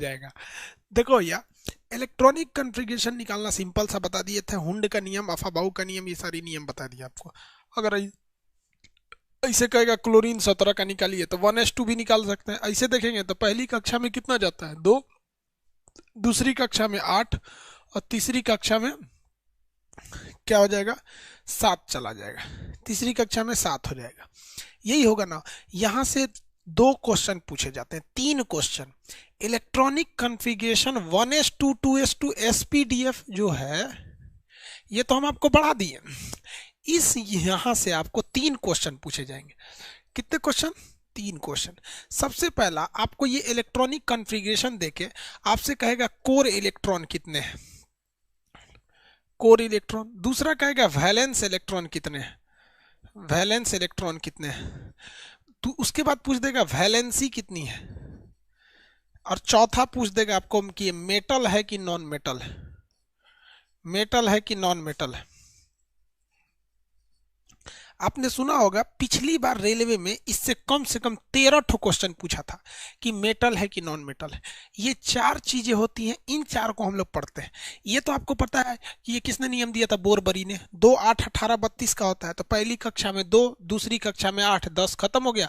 जाएगा। देखो भैया, इलेक्ट्रॉनिक कॉन्फ़िगरेशन निकालना सिंपल सा बता दिए थे, हुंड का नियम, अफाबाउ का नियम, ये सारी नियम बता दिए आपको। अगर ऐसे कहेगा क्लोरीन 17 का निकालिए तो 1s2 भी निकाल सकते हैं। ऐसे देखेंगे तो पहली कक्षा में कितना जाता है, 2, दूसरी कक्षा में 8, और तीसरी कक्षा में क्या हो जाएगा, 7 चला जाएगा। तीसरी कक्षा में 7 हो जाएगा। यही होगा ना। यहाँ से 2 क्वेश्चन पूछे जाते हैं, 3 question. Electronic configuration 1s2 2s2 SPDF जो है, ये तो हम आपको बढ़ा दिए। इस यहाँ से आपको 3 क्वेश्चन पूछे जाएंगे। कितने क्वेश्चन, 3 क्वेश्चन। सबसे पहला आपको ये इलेक्ट्रॉनिक कॉन्फ़िगरेशन देके आपसे कहेगा कोर इलेक्ट्रॉन कितने हैं, कोर इलेक्ट्रॉन। दूसरा कहेगा वैलेंस इलेक्ट्रॉन कितने हैं, वैलेंस इलेक्ट्रॉन कितने हैं। तो उसके बाद पूछ देगा वैलेंसी कितनी है। और चौथा पूछ देगा आपको कि ये मेटल है कि नॉन मेटल है, मेटल है कि नॉन मेटल है। आपने सुना होगा पिछली बार रेलवे में इससे कम से कम 13 ठो क्वेश्चन पूछा था कि मेटल है कि नॉन मेटल है। ये 4 चीजें होती हैं, इन 4 को हम लोग पढ़ते हैं। ये तो आपको पता है कि ये किसने नियम दिया था, बोरबरी ने। 2 8 18 32 का होता है, तो पहली कक्षा में 2, दूसरी कक्षा में 8, 10 खत्म हो गया।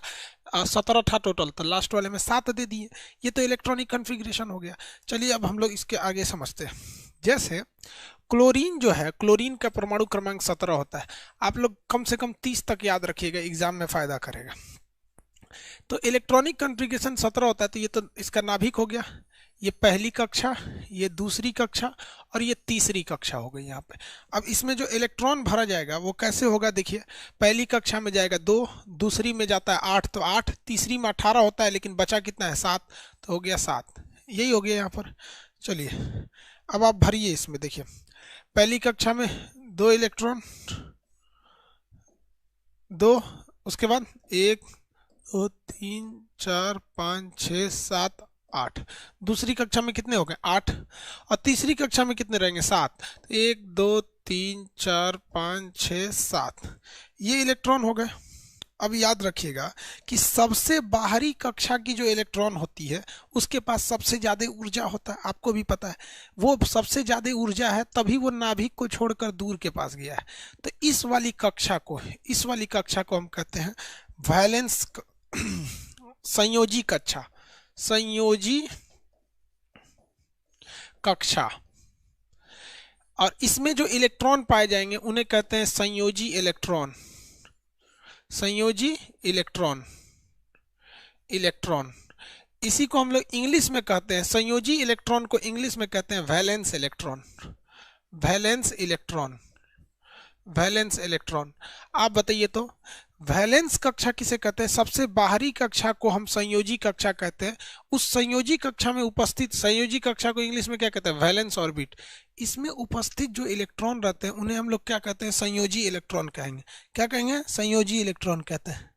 17 था टोटल, तो लास्ट वाले में 7 दे दिए। ये तो इलेक्ट्रॉनिक कॉन्फ़िगरेशन हो गया। चलिए अब हम लोग इसके आगे समझते हैं। जैसे क्लोरीन जो है, क्लोरीन का परमाणु क्रमांक 17 होता है। आप लोग कम से कम 30 तक याद रखिएगा, एग्जाम में फायदा करेगा। तो इलेक्ट्रॉनिक कॉन्फ़िगरेशन 17 होता है, तो ये तो इसका नाभिक हो गया। ये पहली कक्षा, ये दूसरी कक्षा, और ये तीसरी कक्षा हो गई यहाँ पे। अब इसमें जो इलेक्ट्रॉन भरा जाएगा वो कैसे होगा, देखिए। पहली कक्षा में जाएगा 2, दूसरी में जाता है 8, तो 8, तीसरी में 18 होता है, लेकिन बचा कितना है, 7, तो हो गया 7। यही हो गया यहाँ पर। चलिए अब आप भरिए इसमें, देखिए। पहली कक्षा में 2 इलेक्ट्रॉन, 2, उसके बाद 1 2 3 4 5 6 7 8। दूसरी कक्षा में कितने हो गए, 8। और तीसरी कक्षा में कितने रहेंगे, 7। 1 2 3 4 5 6 7, ये इलेक्ट्रॉन हो गए। अब याद रखिएगा कि सबसे बाहरी कक्षा की जो इलेक्ट्रॉन होती है उसके पास सबसे ज्यादा ऊर्जा होता है, आपको भी पता है। वो सबसे ज्यादा ऊर्जा है, तभी वो नाभिक को छोड़कर दूर के पास गया है। तो इस वाली कक्षा को, इस वाली कक्षा को हम कहते हैं वैलेंस संयोजी कक्षा, संयोजी कक्षा। और इसमें जो इलेक्ट्रॉन पाए जाएंगे उन्हें कहते हैं संयोजी इलेक्ट्रॉन, संयोजी इलेक्ट्रॉन, इलेक्ट्रॉन। इसी को हम लोग इंग्लिश में कहते हैं, संयोजी इलेक्ट्रॉन को इंग्लिश में कहते हैं valence electron, valence electron, valence electron. आप बताइए तो वैलेंस कक्षा किसे कहते हैं, सबसे बाहरी कक्षा को हम संयोजी कक्षा कहते हैं। उस संयोजी कक्षा में उपस्थित, संयोजी कक्षा को इंग्लिश में क्या कहते हैं, वैलेंस ऑर्बिट। इसमें उपस्थित जो इलेक्ट्रॉन रहते हैं उन्हें हम लोग क्या कहते हैं, संयोजी इलेक्ट्रॉन कहेंगे। क्या कहेंगे, संयोजी इलेक्ट्रॉन कहते हैं।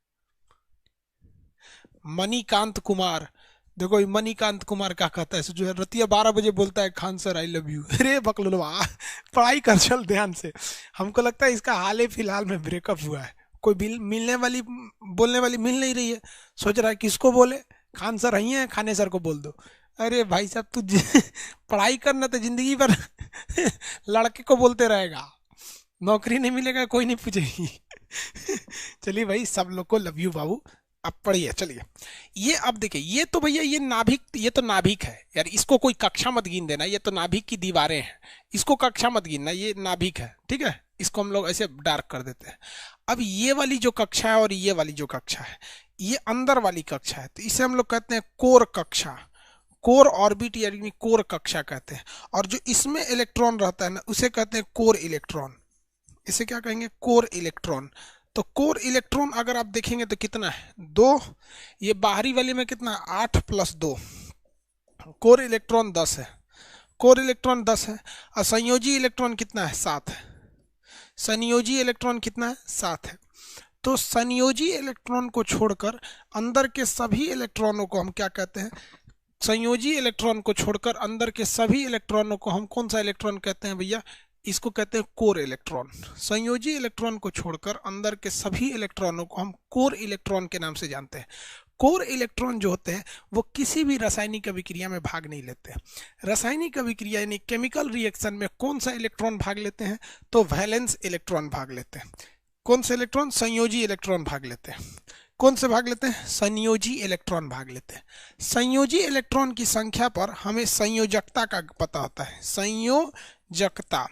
मणिकांत कुमार, देखो ये मणिकांत कुमार क्या कहता है, जो है रतिया 12 बजे बोलता है, Khan sir I love you. अरे बकलोलवा, पढ़ाई कर चल ध्यान से। हमको लगता है इसका हाल ही फिलहाल में ब्रेकअप हुआ है, कोई मिलने वाली, बोलने वाली मिल नहीं रही है। सोच रहा है किसको बोले, खान सर आई हैं, खाने सर को बोल दो। अरे भाई साहब तू पढ़ाई करना तो जिंदगी भर लड़के को बोलते रहेगा, नौकरी नहीं मिलेगा, कोई नहीं पूछेगी। चलिए भाई, सब लोग को लव यू बाबू। अब पढ़िए, चलिए। ये अब देखिए, ये तो भैया ये नाभिक, ये तो नाभिक है यार, इसको कोई कक्षा मत गिन देना, ये तो नाभिक की दीवारें हैं, इसको कक्षा मत गिनना, ये नाभिक है, ठीक है। इसको हम लोग ऐसे डार्क कर देते हैं। अब ये वाली जो कक्षा है और ये वाली जो कक्षा है, ये अंदर वाली कक्षा है, तो इसे हम लोग कहते हैं कोर कक्षा, कोर ऑर्बिट यानी कोर कक्षा कहते हैं। और जो इसमें इलेक्ट्रॉन रहता है ना, उसे कहते हैं कोर इलेक्ट्रॉन। इसे क्या कहेंगे, कोर इलेक्ट्रॉन। तो कोर इलेक्ट्रॉन अगर आप देखेंगे तो कितना है, 2। ये बाहरी वाले में कितना है, 8 + 2, कोर इलेक्ट्रॉन 10 है, कोर इलेक्ट्रॉन 10 है। और संयोजी इलेक्ट्रॉन कितना है, 7 है। संयोजी इलेक्ट्रॉन कितना है, 7 है। तो संयोजी इलेक्ट्रॉन को छोड़कर अंदर के सभी इलेक्ट्रॉनों को हम क्या कहते हैं, संयोजी इलेक्ट्रॉन को छोड़कर अंदर के सभी इलेक्ट्रॉनों को हम कौन सा इलेक्ट्रॉन कहते हैं भैया, इसको कहते हैं कोर इलेक्ट्रॉन। संयोजी इलेक्ट्रॉन को छोड़कर अंदर के सभी इलेक्ट्रॉनों को हम कोर इलेक्ट्रॉन के नाम से जानते हैं। कोर इलेक्ट्रॉन जो होते हैं वो किसी भी रासायनिक अभिक्रिया में भाग नहीं लेते हैं। रासायनिक अभिक्रिया यानी केमिकल रिएक्शन में कौन सा इलेक्ट्रॉन भाग लेते हैं? तो वैलेंस इलेक्ट्रॉन भाग लेते हैं। कौन से इलेक्ट्रॉन? संयोजी इलेक्ट्रॉन भाग लेते हैं। कौन से भाग लेते हैं? संयोजी इलेक्ट्रॉन भाग लेते हैं। संयोजी इलेक्ट्रॉन की संख्या पर हमें संयोजकता का पता होता है। संयोजकता,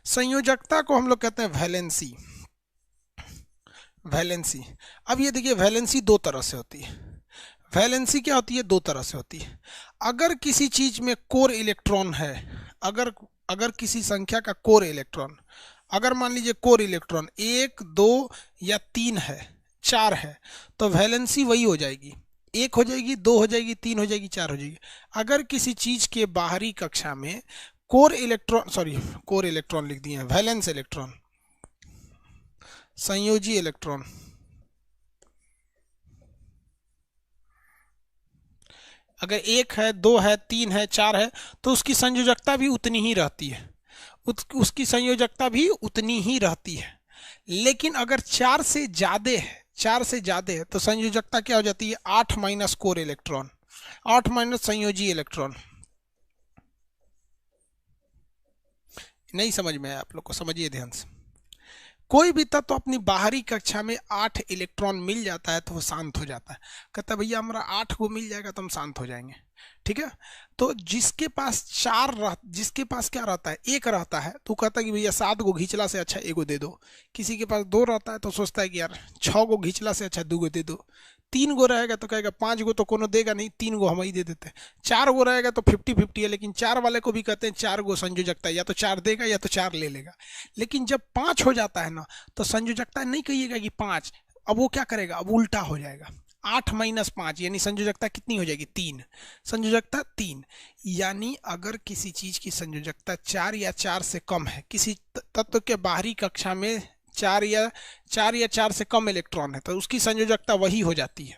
संयोजकता को हम लोग कहते हैं वैलेंसी। वैलेंसी, अब ये देखिए वैलेंसी दो तरह से होती है। वैलेंसी क्या होती है? दो तरह से होती है। अगर किसी चीज में कोर इलेक्ट्रॉन है, अगर किसी संख्या का कोर इलेक्ट्रॉन, अगर मान लीजिए कोर इलेक्ट्रॉन 1, 2 या 3 है, 4 है, तो वैलेंसी वही हो जाएगी, 1 हो जाएगी, 2 हो जाएगी, 3 हो जाएगी, 4 हो जाएगी। अगर किसी चीज के बाहरी कक्षा में कोर इलेक्ट्रॉन लिख दिए हैं, वैलेंस इलेक्ट्रॉन, संयोजी इलेक्ट्रॉन, अगर 1 है, 2 है, 3 है, 4 है, तो उसकी संयोजकता भी उतनी ही रहती है, उसकी संयोजकता भी उतनी ही रहती है। लेकिन अगर 4 से ज्यादा है, 4 से ज्यादा है, तो संयोजकता क्या हो जाती है? 8 माइनस कोर इलेक्ट्रॉन, 8 माइनस संयोजी इलेक्ट्रॉन। नहीं समझ में आया आप लोग को? समझिए ध्यान से। कोई भी तत्व तो अपनी बाहरी कक्षा में 8 इलेक्ट्रॉन मिल जाता है तो वो शांत हो जाता है, कहता है भैया हमारा 8 को मिल जाएगा तो हम शांत हो जाएंगे, ठीक है। तो जिसके पास जिसके पास क्या रहता है? 1 रहता है, तो कहता है कि भैया 7 को घिंचला से अच्छा 1 को दे दो। किसी के पास 2 रहता है तो सोचता है कि यार 6 को घिंचला से अच्छा 2 को दे दो। 3 गो रहेगा तो कहेगा 5 गो तो कोनो देगा नहीं, 3 गो हम ही दे देते हैं। 4 गो रहेगा तो 50-50 है, लेकिन 4 वाले को भी कहते हैं 4 गो संयोजकता, या तो 4 देगा या तो 4 ले लेगा। लेकिन जब 5 हो जाता है ना, तो संयोजकता नहीं कहिएगा कि 5, अब वो क्या करेगा? अब उल्टा हो जाएगा। 8 माइनस 5 यानी संयोजकता कितनी हो जाएगी? 3। संयोजकता 3, यानी अगर किसी चीज की संयोजकता 4 या 4 से कम है, किसी तत्व के बाहरी कक्षा में 4 या 4 से कम इलेक्ट्रॉन है, तो उसकी संयोजकता वही हो जाती है।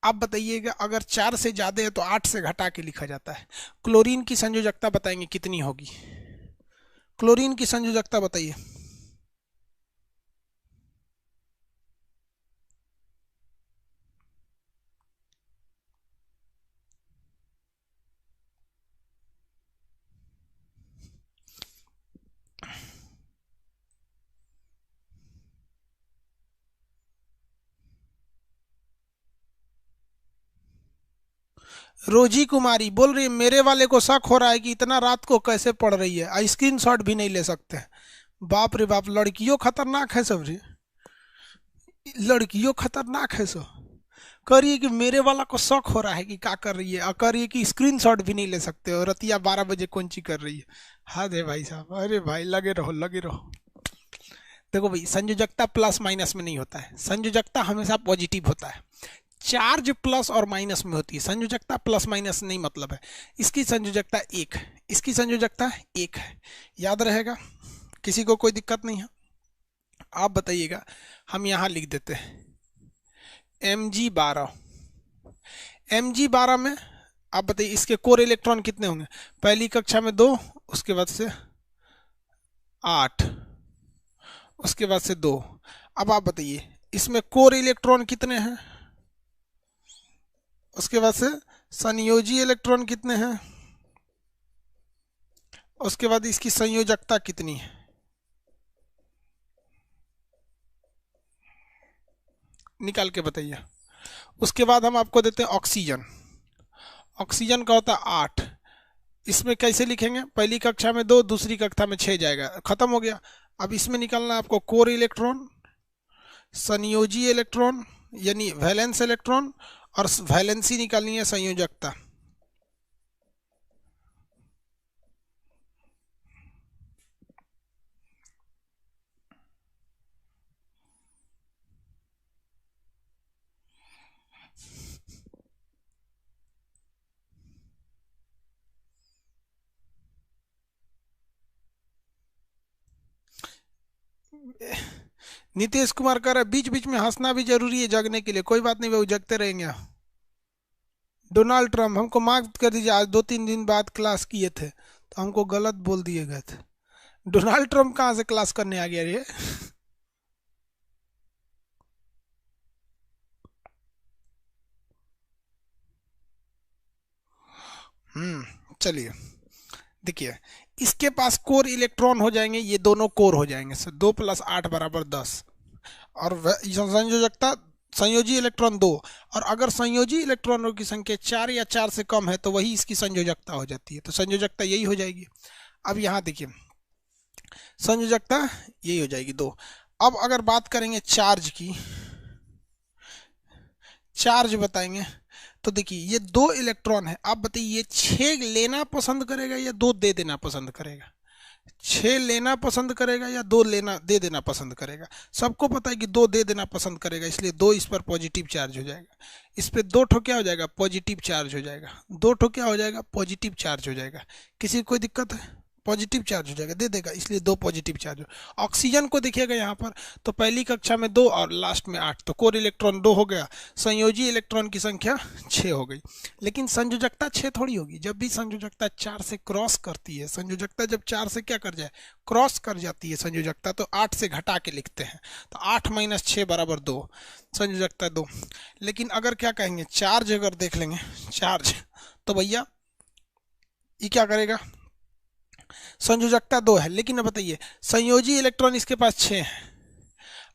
अब बताइएगा अगर 4 से ज्यादा है तो 8 से घटा के लिखा जाता है। क्लोरीन की संयोजकता बताएंगे कितनी होगी? क्लोरीन की संयोजकता बताइए। रोजी कुमारी बोल रही है मेरे वाले को शक हो रहा है कि इतना रात को कैसे पढ़ रही है, स्क्रीनशॉट भी नहीं ले सकते। बाप रे बाप, लड़कियों खतरनाक है सब रे, लड़कियों खतरनाक है सब। कह रही है कि मेरे वाला को शक हो रहा है कि क्या कर रही है, और कह रही है कि स्क्रीनशॉट भी नहीं ले सकते, और रतिया 12 बजे कौन ची कर रही है। हाँ दे भाई साहब, अरे भाई लगे रहो लगे रहो। देखो भाई, संयोजकता प्लस माइनस में नहीं होता है, संयोजकता हमेशा पॉजिटिव होता है। चार्ज प्लस और माइनस में होती है, संयोजकता प्लस माइनस नहीं मतलब है। इसकी संयोजकता 1 है, इसकी संयोजकता 1 है, याद रहेगा, किसी को कोई दिक्कत नहीं है। आप बताइएगा, हम यहाँ लिख देते हैं Mg12। Mg12 में आप बताइए इसके कोर इलेक्ट्रॉन कितने होंगे? पहली कक्षा में 2, उसके बाद से 8, उसके बाद से 2। अब आप बताइए इसमें कोर इलेक्ट्रॉन कितने हैं? उसके बाद से संयोजी इलेक्ट्रॉन कितने हैं? उसके बाद इसकी संयोजकता कितनी है? निकाल के बताइए। उसके बाद हम आपको देते हैं ऑक्सीजन। ऑक्सीजन का होता है 8। इसमें कैसे लिखेंगे? पहली कक्षा में 2, दूसरी कक्षा में 6 जाएगा, खत्म हो गया। अब इसमें निकालना है आपको कोर इलेक्ट्रॉन, संयोजी इलेक्ट्रॉन यानी वैलेंस इलेक्ट्रॉन, और वैलेंसी निकालनी है संयोजकता। नीतीश कुमार कह रहा है बीच बीच में हंसना भी जरूरी है जगने के लिए, कोई बात नहीं, वो जगते रहेंगे। डोनाल्ड ट्रम्प हमको माफ कर दीजिए, आज 2-3 दिन बाद क्लास किए थे तो हमको गलत बोल दिए गए थे। डोनाल्ड ट्रम्प कहाँ से क्लास करने आ गया ये? चलिए देखिए, इसके पास कोर इलेक्ट्रॉन हो जाएंगे, ये दोनों कोर हो जाएंगे सर, 2 + 8 = 10। और संयोजकता, संयोजी इलेक्ट्रॉन 2। और अगर संयोजी इलेक्ट्रॉनों की संख्या 4 या 4 से कम है तो वही इसकी संयोजकता हो जाती है, तो संयोजकता यही हो जाएगी। अब यहाँ देखिए, संयोजकता यही हो जाएगी 2। अब अगर बात करेंगे चार्ज की, चार्ज बताएंगे, तो देखिए ये 2 इलेक्ट्रॉन है, आप बताइए ये 6 लेना पसंद करेगा या 2 दे देना पसंद करेगा? 6 लेना पसंद करेगा या 2 लेना दे देना पसंद करेगा? सबको पता है कि 2 दे देना पसंद करेगा, इसलिए 2 इस पर पॉजिटिव चार्ज हो जाएगा। इस पे 2 ठो क्या हो जाएगा? पॉजिटिव चार्ज हो जाएगा। 2 ठो क्या हो जाएगा? पॉजिटिव चार्ज हो जाएगा। किसी को कोई दिक्कत है? पॉजिटिव चार्ज हो जाएगा, दे देगा, इसलिए 2 पॉजिटिव चार्ज हो। ऑक्सीजन को देखिएगा यहाँ पर, तो पहली कक्षा में 2 और लास्ट में 8, तो कोर इलेक्ट्रॉन 2 हो गया, संयोजी इलेक्ट्रॉन की संख्या 6 हो गई। लेकिन संयोजकता 6 थोड़ी होगी, जब भी संयोजकता 4 से क्रॉस करती है, संयोजकता जब 4 से क्या कर जाए? क्रॉस कर जाती है संयोजकता, तो 8 से घटा के लिखते हैं, तो 8 - 6 = 2, संयोजकता 2। लेकिन अगर क्या कहेंगे, चार्ज अगर देख लेंगे, चार्ज, तो भैया ये क्या करेगा? संयोजकता 2 है, लेकिन अब बताइए संयोजी इलेक्ट्रॉन इसके पास 6 है।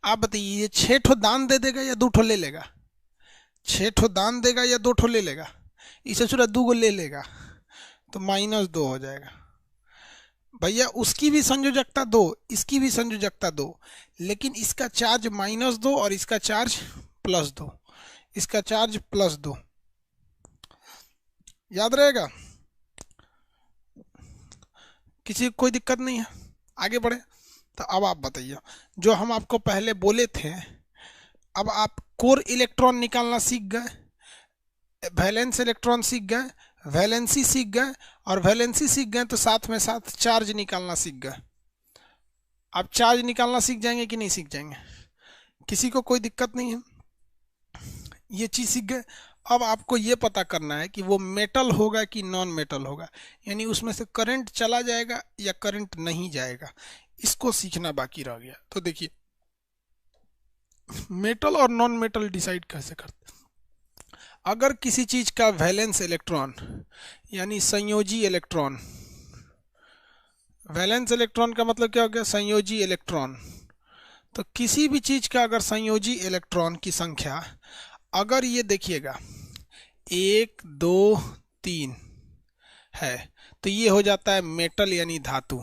आप बताइए ये 6 ठो दान दे देगा या 2 ठो ले लेगा? 6 ठो दान देगा या 2 ठो ले लेगा? इसे सूरा 2 गो ले लेगा, तो -2 हो जाएगा। भैया उसकी भी संयोजकता 2, इसकी भी संयोजकता 2, लेकिन इसका चार्ज -2 और इसका चार्ज +2, इसका चार्ज +2, याद रहेगा? किसी को कोई दिक्कत नहीं है? आगे बढ़े, तो अब आप बताइए, जो हम आपको पहले बोले थे, अब आप कोर इलेक्ट्रॉन निकालना सीख गए, वैलेंस इलेक्ट्रॉन सीख गए, वैलेंसी सीख गए, और वैलेंसी सीख गए तो साथ में साथ चार्ज निकालना सीख गए। आप चार्ज निकालना सीख जाएंगे कि नहीं सीख जाएंगे? किसी को कोई दिक्कत नहीं है? ये चीज़ सीख गए। अब आपको ये पता करना है कि वो मेटल होगा कि नॉन मेटल होगा, यानी उसमें से करंट चला जाएगा या करंट नहीं जाएगा, इसको सीखना बाकी रह गया। तो देखिए, मेटल और नॉन मेटल डिसाइड कैसे करते? अगर किसी चीज का वैलेंस इलेक्ट्रॉन यानी संयोजी इलेक्ट्रॉन, वैलेंस इलेक्ट्रॉन का मतलब क्या हो गया? संयोजी इलेक्ट्रॉन। तो किसी भी चीज का अगर संयोजी इलेक्ट्रॉन की संख्या, अगर ये देखिएगा 1 2 3 है, तो ये हो जाता है मेटल यानी धातु,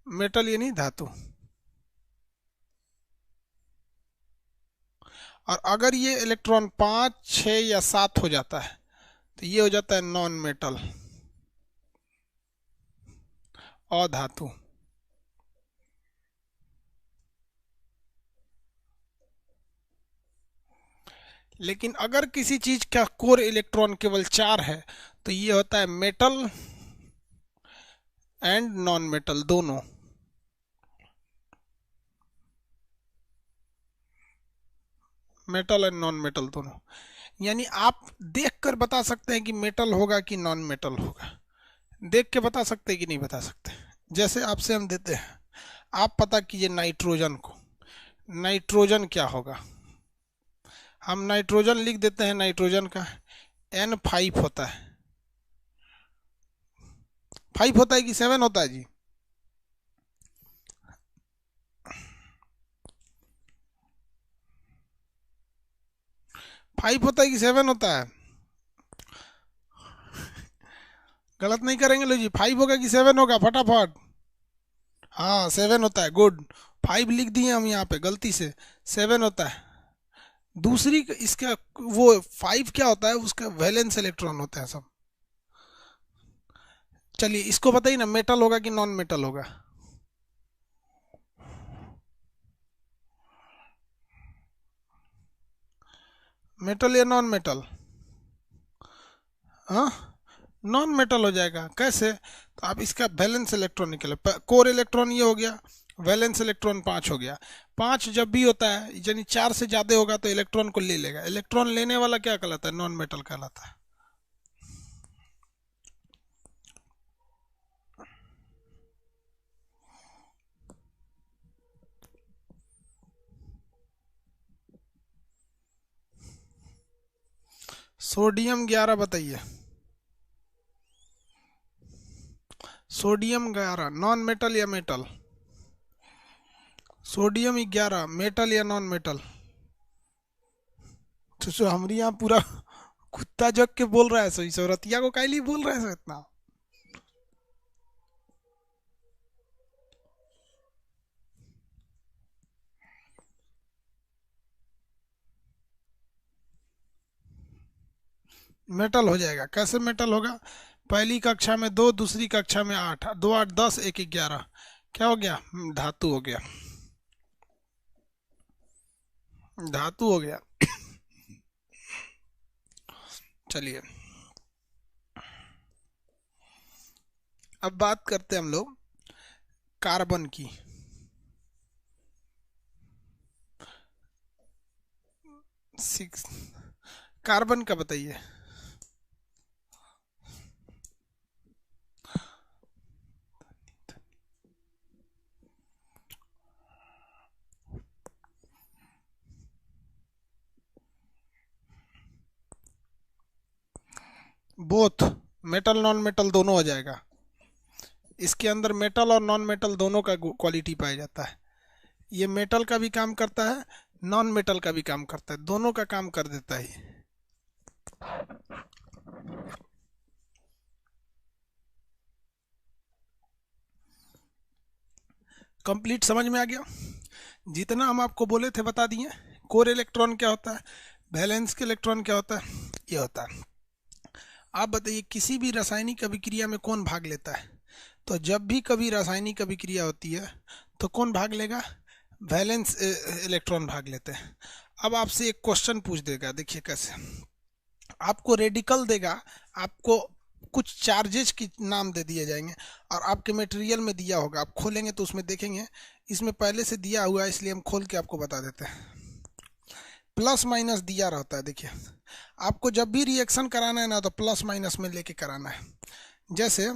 मेटल यानी धातु। और अगर ये इलेक्ट्रॉन 5 6 या 7 हो जाता है तो ये हो जाता है नॉन मेटल, अधातु। लेकिन अगर किसी चीज का कोर इलेक्ट्रॉन केवल 4 है तो ये होता है मेटल एंड नॉन मेटल दोनों। मेटल एंड नॉन मेटल दोनों, यानी आप देख कर बता सकते हैं कि मेटल होगा कि नॉन मेटल होगा। देख के बता सकते हैं कि नहीं बता सकते? जैसे आपसे हम देते हैं, आप पता कीजिए नाइट्रोजन को, नाइट्रोजन क्या होगा? हम नाइट्रोजन लिख देते हैं, नाइट्रोजन का N5 होता है। 5 होता है कि 7 होता है जी? 5 होता है कि 7 होता है? गलत नहीं करेंगे लो जी, 5 होगा कि 7 होगा फटाफट? हाँ 7 होता है, गुड। 5 लिख दिए हम यहाँ पे गलती से, 7 होता है। दूसरी इसका वो 5 क्या होता है? उसका वैलेंस इलेक्ट्रॉन होता है सब। चलिए इसको बताइए ना, मेटल होगा कि नॉन मेटल होगा? मेटल या नॉन मेटल? हाँ नॉन मेटल हो जाएगा। कैसे? तो आप इसका वैलेंस इलेक्ट्रॉन निकले, कोर इलेक्ट्रॉन ये हो गया, वैलेंस इलेक्ट्रॉन 5 हो गया। 5 जब भी होता है यानी 4 से ज़्यादा होगा तो इलेक्ट्रॉन को ले लेगा, इलेक्ट्रॉन लेने वाला क्या कहलाता है? नॉन मेटल कहलाता है। सोडियम 11 बताइए। सोडियम 11 नॉन मेटल या मेटल? सोडियम 11 मेटल या नॉन मेटल? तो हमारे यहाँ पूरा कुत्ता जग के बोल रहा है, सही सो रतिया को काइली बोल रहा है सो इतना। मेटल हो जाएगा। कैसे मेटल होगा? पहली कक्षा में 2, दूसरी कक्षा में 8, 2 8 10, 1 11, क्या हो गया? धातु हो गया। धातु हो गया। चलिए अब बात करते हैं हम लोग कार्बन की। सिक्स कार्बन का बताइए। बोथ मेटल नॉन मेटल दोनों हो जाएगा। इसके अंदर मेटल और नॉन मेटल दोनों का क्वालिटी पाया जाता है। ये मेटल का भी काम करता है, नॉन मेटल का भी काम करता है, दोनों का काम कर देता है। कंप्लीट समझ में आ गया? जितना हम आपको बोले थे बता दिए। कोर इलेक्ट्रॉन क्या होता है, वैलेंस के इलेक्ट्रॉन क्या होता है, ये होता है। आप बताइए किसी भी रासायनिक अभिक्रिया में कौन भाग लेता है? तो जब भी कभी रासायनिक अभिक्रिया होती है तो कौन भाग लेगा? वैलेंस इलेक्ट्रॉन भाग लेते हैं। अब आपसे एक क्वेश्चन पूछ देगा, देखिए कैसे। आपको रेडिकल देगा, आपको कुछ चार्जेस की नाम दे दिए जाएंगे और आपके मटेरियल में दिया होगा, आप खोलेंगे तो उसमें देखेंगे इसमें पहले से दिया हुआ है, इसलिए हम खोल के आपको बता देते हैं। प्लस माइनस दिया रहता है। देखिए आपको जब भी रिएक्शन कराना है ना तो प्लस माइनस में लेके कराना है। जैसे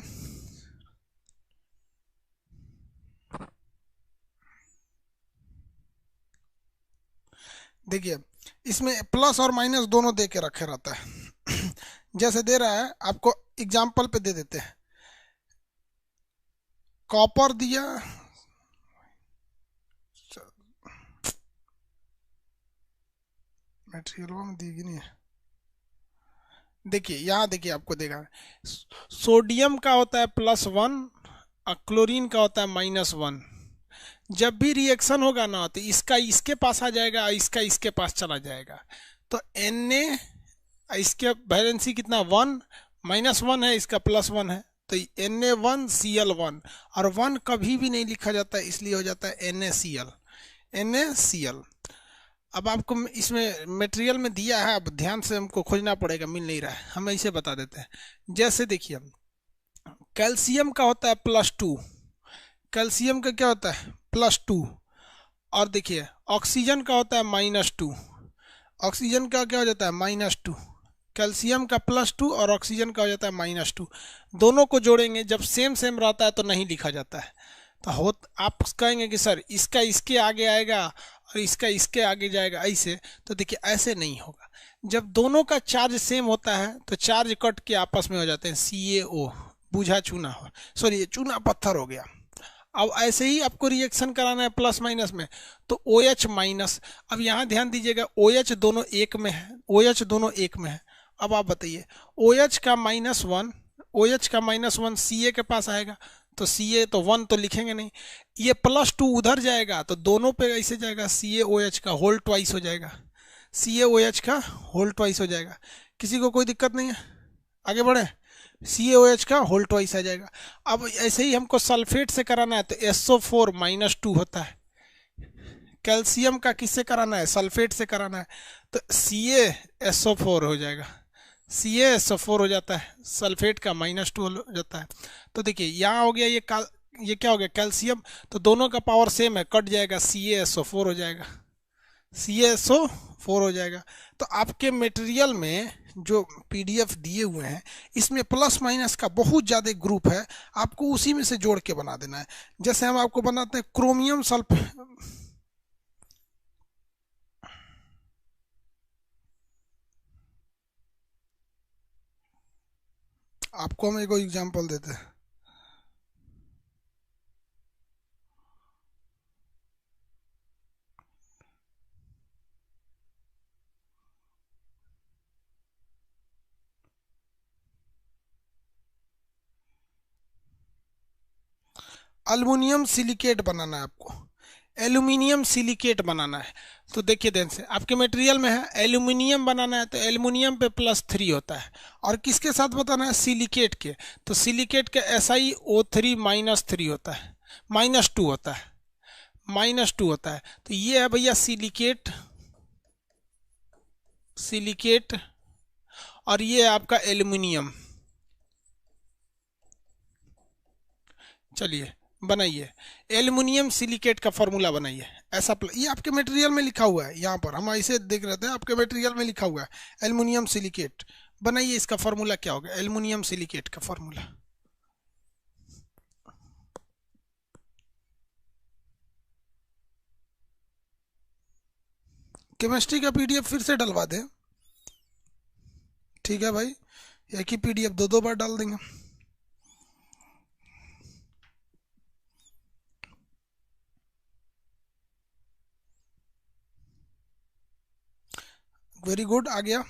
देखिए इसमें प्लस और माइनस दोनों दे के रखे रहता है। जैसे दे रहा है, आपको एग्जाम्पल पे दे देते हैं। कॉपर दिया, मटेरियल में दी नहीं है। देखिए यहाँ देखिए आपको देगा सोडियम का होता है +1 और क्लोरीन का होता है -1। जब भी रिएक्शन होगा ना तो इसका इसके पास आ जाएगा और इसका इसके पास चला जाएगा। तो Na इसके वैलेंसी कितना 1, -1 है, इसका +1 है, तो Na1Cl1। और 1 कभी भी नहीं लिखा जाता है, इसलिए हो जाता है NaCl। NaCl। अब आपको इसमें मटेरियल में दिया है, अब ध्यान से हमको खोजना पड़ेगा, मिल नहीं रहा है, हम इसे बता देते हैं। जैसे देखिए कैल्शियम का होता है +2, कैल्शियम का क्या होता है +2। और देखिए ऑक्सीजन का होता है -2, ऑक्सीजन का क्या हो जाता है -2। कैल्शियम का +2 और ऑक्सीजन का हो जाता है -2। दोनों को जोड़ेंगे जब सेम सेम रहता है तो नहीं लिखा जाता है। तो आप कहेंगे कि सर इसका इसके आगे आएगा और इसका इसके आगे जाएगा ऐसे, तो देखिए ऐसे नहीं होगा। जब दोनों का चार्ज सेम होता है तो चार्ज कट के आपस में हो जाते हैं CaO, बूझा चूना हो, सॉरी चूना पत्थर हो गया। अब ऐसे ही आपको रिएक्शन कराना है प्लस माइनस में, तो OH-। अब यहाँ ध्यान दीजिएगा OH दोनों एक में है, OH दोनों एक में है। अब आप बताइए OH का -1, OH का -1 Ca के पास आएगा, तो Ca तो 1 तो लिखेंगे नहीं, ये +2 उधर जाएगा तो दोनों पे ऐसे जाएगा, CaOH का होल ट्वाइस हो जाएगा, CaOH का होल ट्वाइस हो जाएगा। किसी को कोई दिक्कत नहीं है? आगे बढ़े। CaOH का होल ट्वाइस आ जाएगा। अब ऐसे ही हमको सल्फेट से कराना है तो SO4 -2 होता है। कैल्शियम का किससे कराना है? सल्फेट से कराना है, तो CaSO4 हो जाएगा, CaSO4 हो जाता है, सल्फेट का -2 हो जाता है। तो देखिए यहाँ हो गया ये क्या हो गया कैल्शियम, तो दोनों का पावर सेम है, कट जाएगा, CaSO4 हो जाएगा, CaSO4 हो जाएगा। तो आपके मटेरियल में जो PDF दिए हुए हैं इसमें प्लस माइनस का बहुत ज़्यादा ग्रुप है, आपको उसी में से जोड़ के बना देना है। जैसे हम आपको बनाते हैं क्रोमियम सल्फेट, आपको हम एक एग्जांपल देते हैं। अल्युमिनियम सिलिकेट बनाना है आपको, एल्यूमिनियम सिलिकेट बनाना है। तो देखिए ध्यान से, आपके मटेरियल में है एल्यूमिनियम बनाना है, तो एल्यूमिनियम पे +3 होता है, और किसके साथ बताना है, सिलिकेट के। तो सिलिकेट के SiO3 -3 होता है, -2 होता है, -2 होता है। तो ये है भैया सिलिकेट, सिलिकेट, और ये है आपका एल्यूमिनियम। चलिए बनाइए, एल्युमिनियम सिलिकेट का फॉर्मूला बनाइए। ऐसा ये आपके मटेरियल में लिखा हुआ है, यहाँ पर हम ऐसे देख रहे थे, आपके मटेरियल में लिखा हुआ है एल्युमिनियम सिलिकेट। बनाइए, इसका फॉर्मूला क्या होगा, एल्युमिनियम सिलिकेट का फॉर्मूला। केमिस्ट्री का PDF फिर से डलवा दें, ठीक है भाई, एक ही PDF दो बार डाल देंगे। वेरी गुड, आ गया।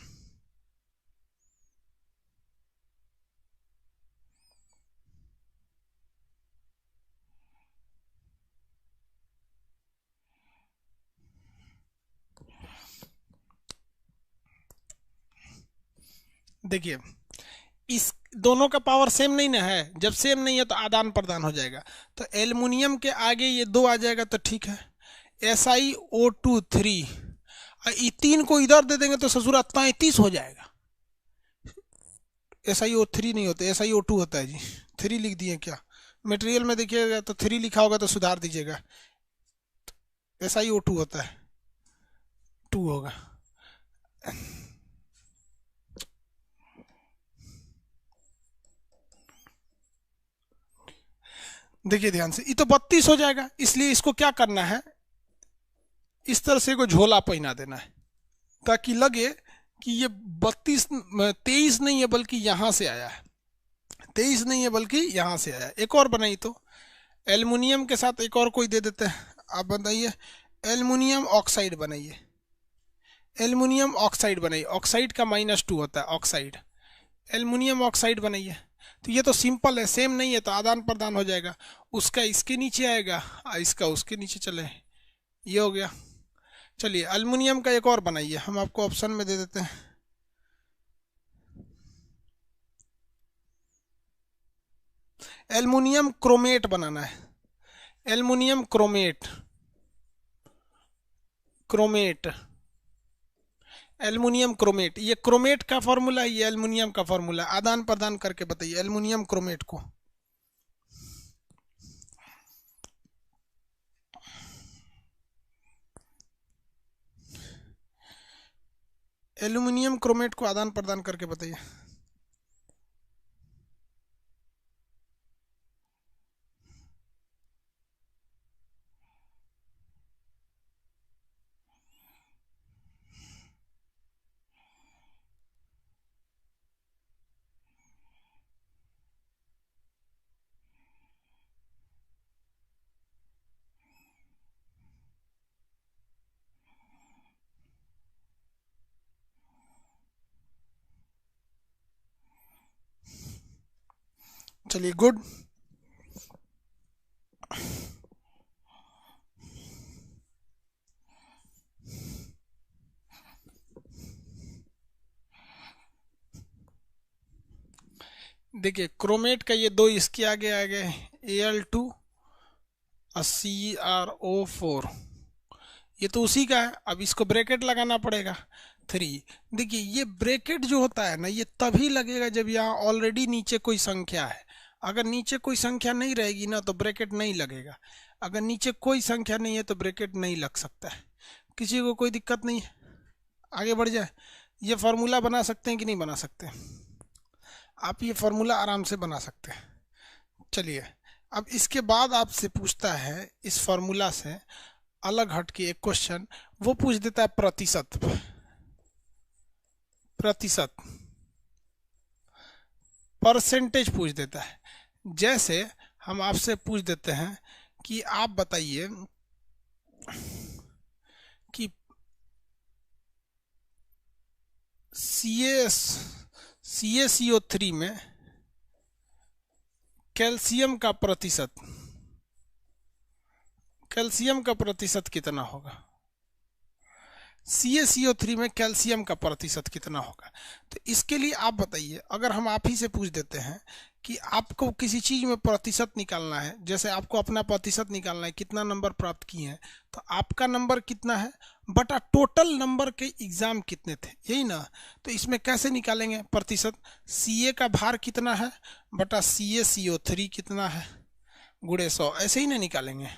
देखिए, इस दोनों का पावर सेम नहीं ना है, जब सेम नहीं है तो आदान प्रदान हो जाएगा। तो एल्युमिनियम के आगे ये 2 आ जाएगा तो ठीक है, SiO2 3, ये 3 को इधर दे देंगे तो ससुरा 33 हो जाएगा। SiO3 नहीं होता, SiO2 होता है जी, 3 लिख दिए क्या, मटेरियल में देखिएगा तो 3 लिखा होगा तो सुधार दीजिएगा, SiO2 होता है, 2 होगा। देखिए ध्यान से, ये तो 32 हो जाएगा, इसलिए इसको क्या करना है, इस तरह से को झोला पहना देना है, ताकि लगे कि ये 23 नहीं है बल्कि यहां से आया है, 23 नहीं है बल्कि यहां से आया है। एक और बनाई तो एल्युमिनियम के साथ एक और कोई दे देते हैं, आप बताइए, एल्युमिनियम ऑक्साइड बनाइए, एल्युमिनियम ऑक्साइड बनाइए, ऑक्साइड का -2 होता है, ऑक्साइड, एल्युमिनियम ऑक्साइड बनाइए। तो ये तो सिंपल है, सेम नहीं है तो आदान प्रदान हो जाएगा, उसका इसके नीचे आएगा और इसका उसके नीचे चले, ये हो गया। चलिए एल्युमिनियम का एक और बनाइए, हम आपको ऑप्शन में दे देते हैं। एल्युमिनियम क्रोमेट बनाना है, aluminium chromate, chromate, aluminium chromate, ये क्रोमेट का फॉर्मूला, ये एल्युमिनियम का फॉर्मूला, आदान प्रदान करके बताइए एल्युमिनियम क्रोमेट को। एल्युमिनियम क्रोमेट को आदान प्रदान करके बताइए। चलिए गुड। देखिए क्रोमेट का ये 2 इसके आगे आ गए, Al2 और CrO4, ये तो उसी का है, अब इसको ब्रैकेट लगाना पड़ेगा 3। देखिए ये ब्रैकेट जो होता है ना, ये तभी लगेगा जब यहाँ ऑलरेडी नीचे कोई संख्या है, अगर नीचे कोई संख्या नहीं रहेगी ना तो ब्रैकेट नहीं लगेगा, अगर नीचे कोई संख्या नहीं है तो ब्रैकेट नहीं लग सकता है। किसी को कोई दिक्कत नहीं है, आगे बढ़ जाए। ये फार्मूला बना सकते हैं कि नहीं बना सकते, आप ये फार्मूला आराम से बना सकते हैं। चलिए अब इसके बाद आपसे पूछता है इस फार्मूला से अलग हट के एक क्वेश्चन, वो पूछ देता है प्रतिशत, प्रतिशत, परसेंटेज पूछ देता है। जैसे हम आपसे पूछ देते हैं कि आप बताइए कि CaCO3 में कैल्शियम का प्रतिशत कितना होगा। CaCO3 में कैल्शियम का प्रतिशत कितना होगा। तो इसके लिए आप बताइए, अगर हम आप ही से पूछ देते हैं कि आपको किसी चीज में प्रतिशत निकालना है, जैसे आपको अपना प्रतिशत निकालना है, कितना नंबर प्राप्त किए हैं, तो आपका नंबर कितना है बटा टोटल नंबर के एग्जाम कितने थे, यही ना। तो इसमें कैसे निकालेंगे प्रतिशत, CA का भार कितना है बटा CaCO3 कितना है गुणे 100, ऐसे ही ना निकालेंगे,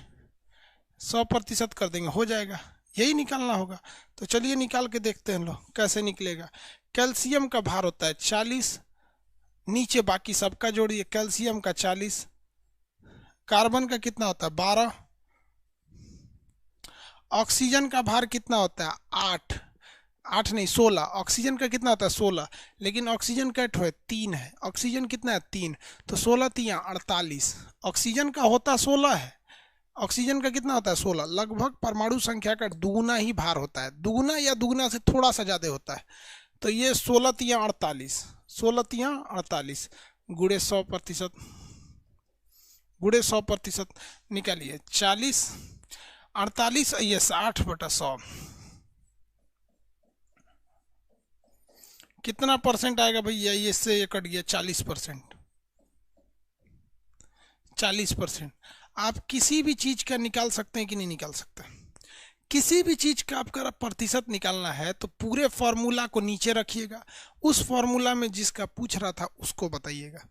100% कर देंगे, हो जाएगा, यही निकालना होगा। तो चलिए निकाल के देखते हैं लोग कैसे निकलेगा। कैल्शियम का भार होता है 40, नीचे बाकी सबका जोड़िए, कैल्शियम का 40, कार्बन का कितना होता है 12, ऑक्सीजन का भार कितना होता है 8 नहीं 16, ऑक्सीजन का कितना होता है 16, लेकिन ऑक्सीजन का है 3 है, ऑक्सीजन कितना है 3, तो 16 3 48, ऑक्सीजन का होता 16 है, ऑक्सीजन का कितना होता है 16, लगभग परमाणु संख्या का दुगुना ही भार होता है, दुगुना या दुगुना से थोड़ा सा ज्यादा होता है। तो ये 16 3 48, 16 3 48 गुणे 100%, गुणे 100% निकालिए, 40 48 ये 60/100 कितना परसेंट आएगा भैया, ये से ये कट गया 40%, 40%। आप किसी भी चीज का निकाल सकते हैं कि नहीं निकाल सकते, किसी भी चीज का आपका प्रतिशत निकालना है तो पूरे फॉर्मूला को नीचे रखिएगा, उस फॉर्मूला में जिसका पूछ रहा था उसको बताइएगा,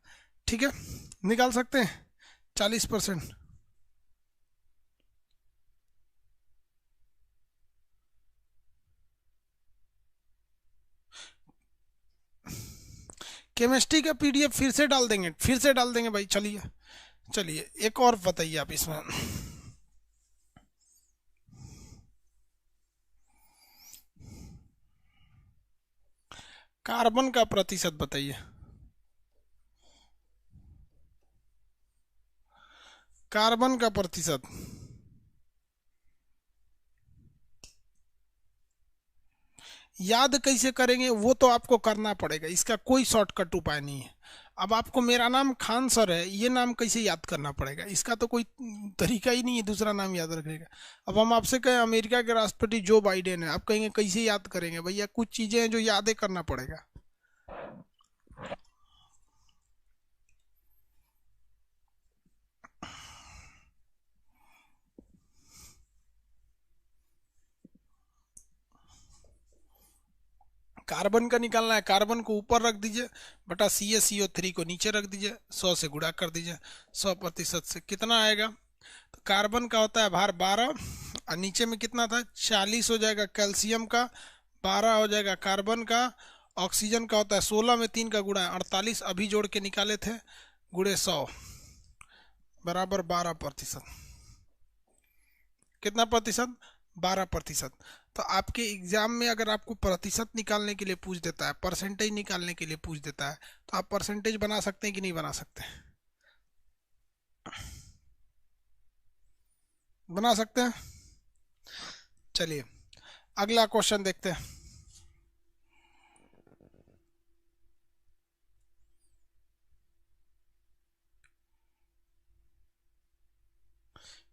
ठीक है, निकाल सकते हैं 40%। केमिस्ट्री का PDF फिर से डाल देंगे भाई। चलिए चलिए एक और बताइए आप इसमें, कार्बन का प्रतिशत बताइए, कार्बन का प्रतिशत याद कैसे करेंगे वो तो आपको करना पड़ेगा, इसका कोई शॉर्टकट उपाय नहीं है। अब आपको मेरा नाम खान सर है, ये नाम कैसे याद करना पड़ेगा, इसका तो कोई तरीका ही नहीं है दूसरा नाम याद रखने का। अब हम आपसे कहें अमेरिका के राष्ट्रपति जो बाइडेन है, आप कहेंगे कैसे याद करेंगे, भैया कुछ चीजें हैं जो याद करना पड़ेगा। कार्बन का निकालना है, कार्बन को ऊपर रख दीजिए बटा CaCO3 को नीचे रख दीजिए, 100 से गुणा कर दीजिए, 100% से कितना आएगा। तो कार्बन का होता है भार 12 और नीचे में कितना था 40 हो जाएगा कैल्शियम का, 12 हो जाएगा कार्बन का, ऑक्सीजन का होता है 16 में 3 का गुणा 48 अभी जोड़ के निकाले थे, गुणे 100 बराबर 12%, कितना प्रतिशत 12%। तो आपके एग्जाम में अगर आपको प्रतिशत निकालने के लिए पूछ देता है, परसेंटेज निकालने के लिए पूछ देता है, तो आप परसेंटेज बना सकते हैं कि नहीं बना सकते, बना सकते हैं। चलिए अगला क्वेश्चन देखते हैं।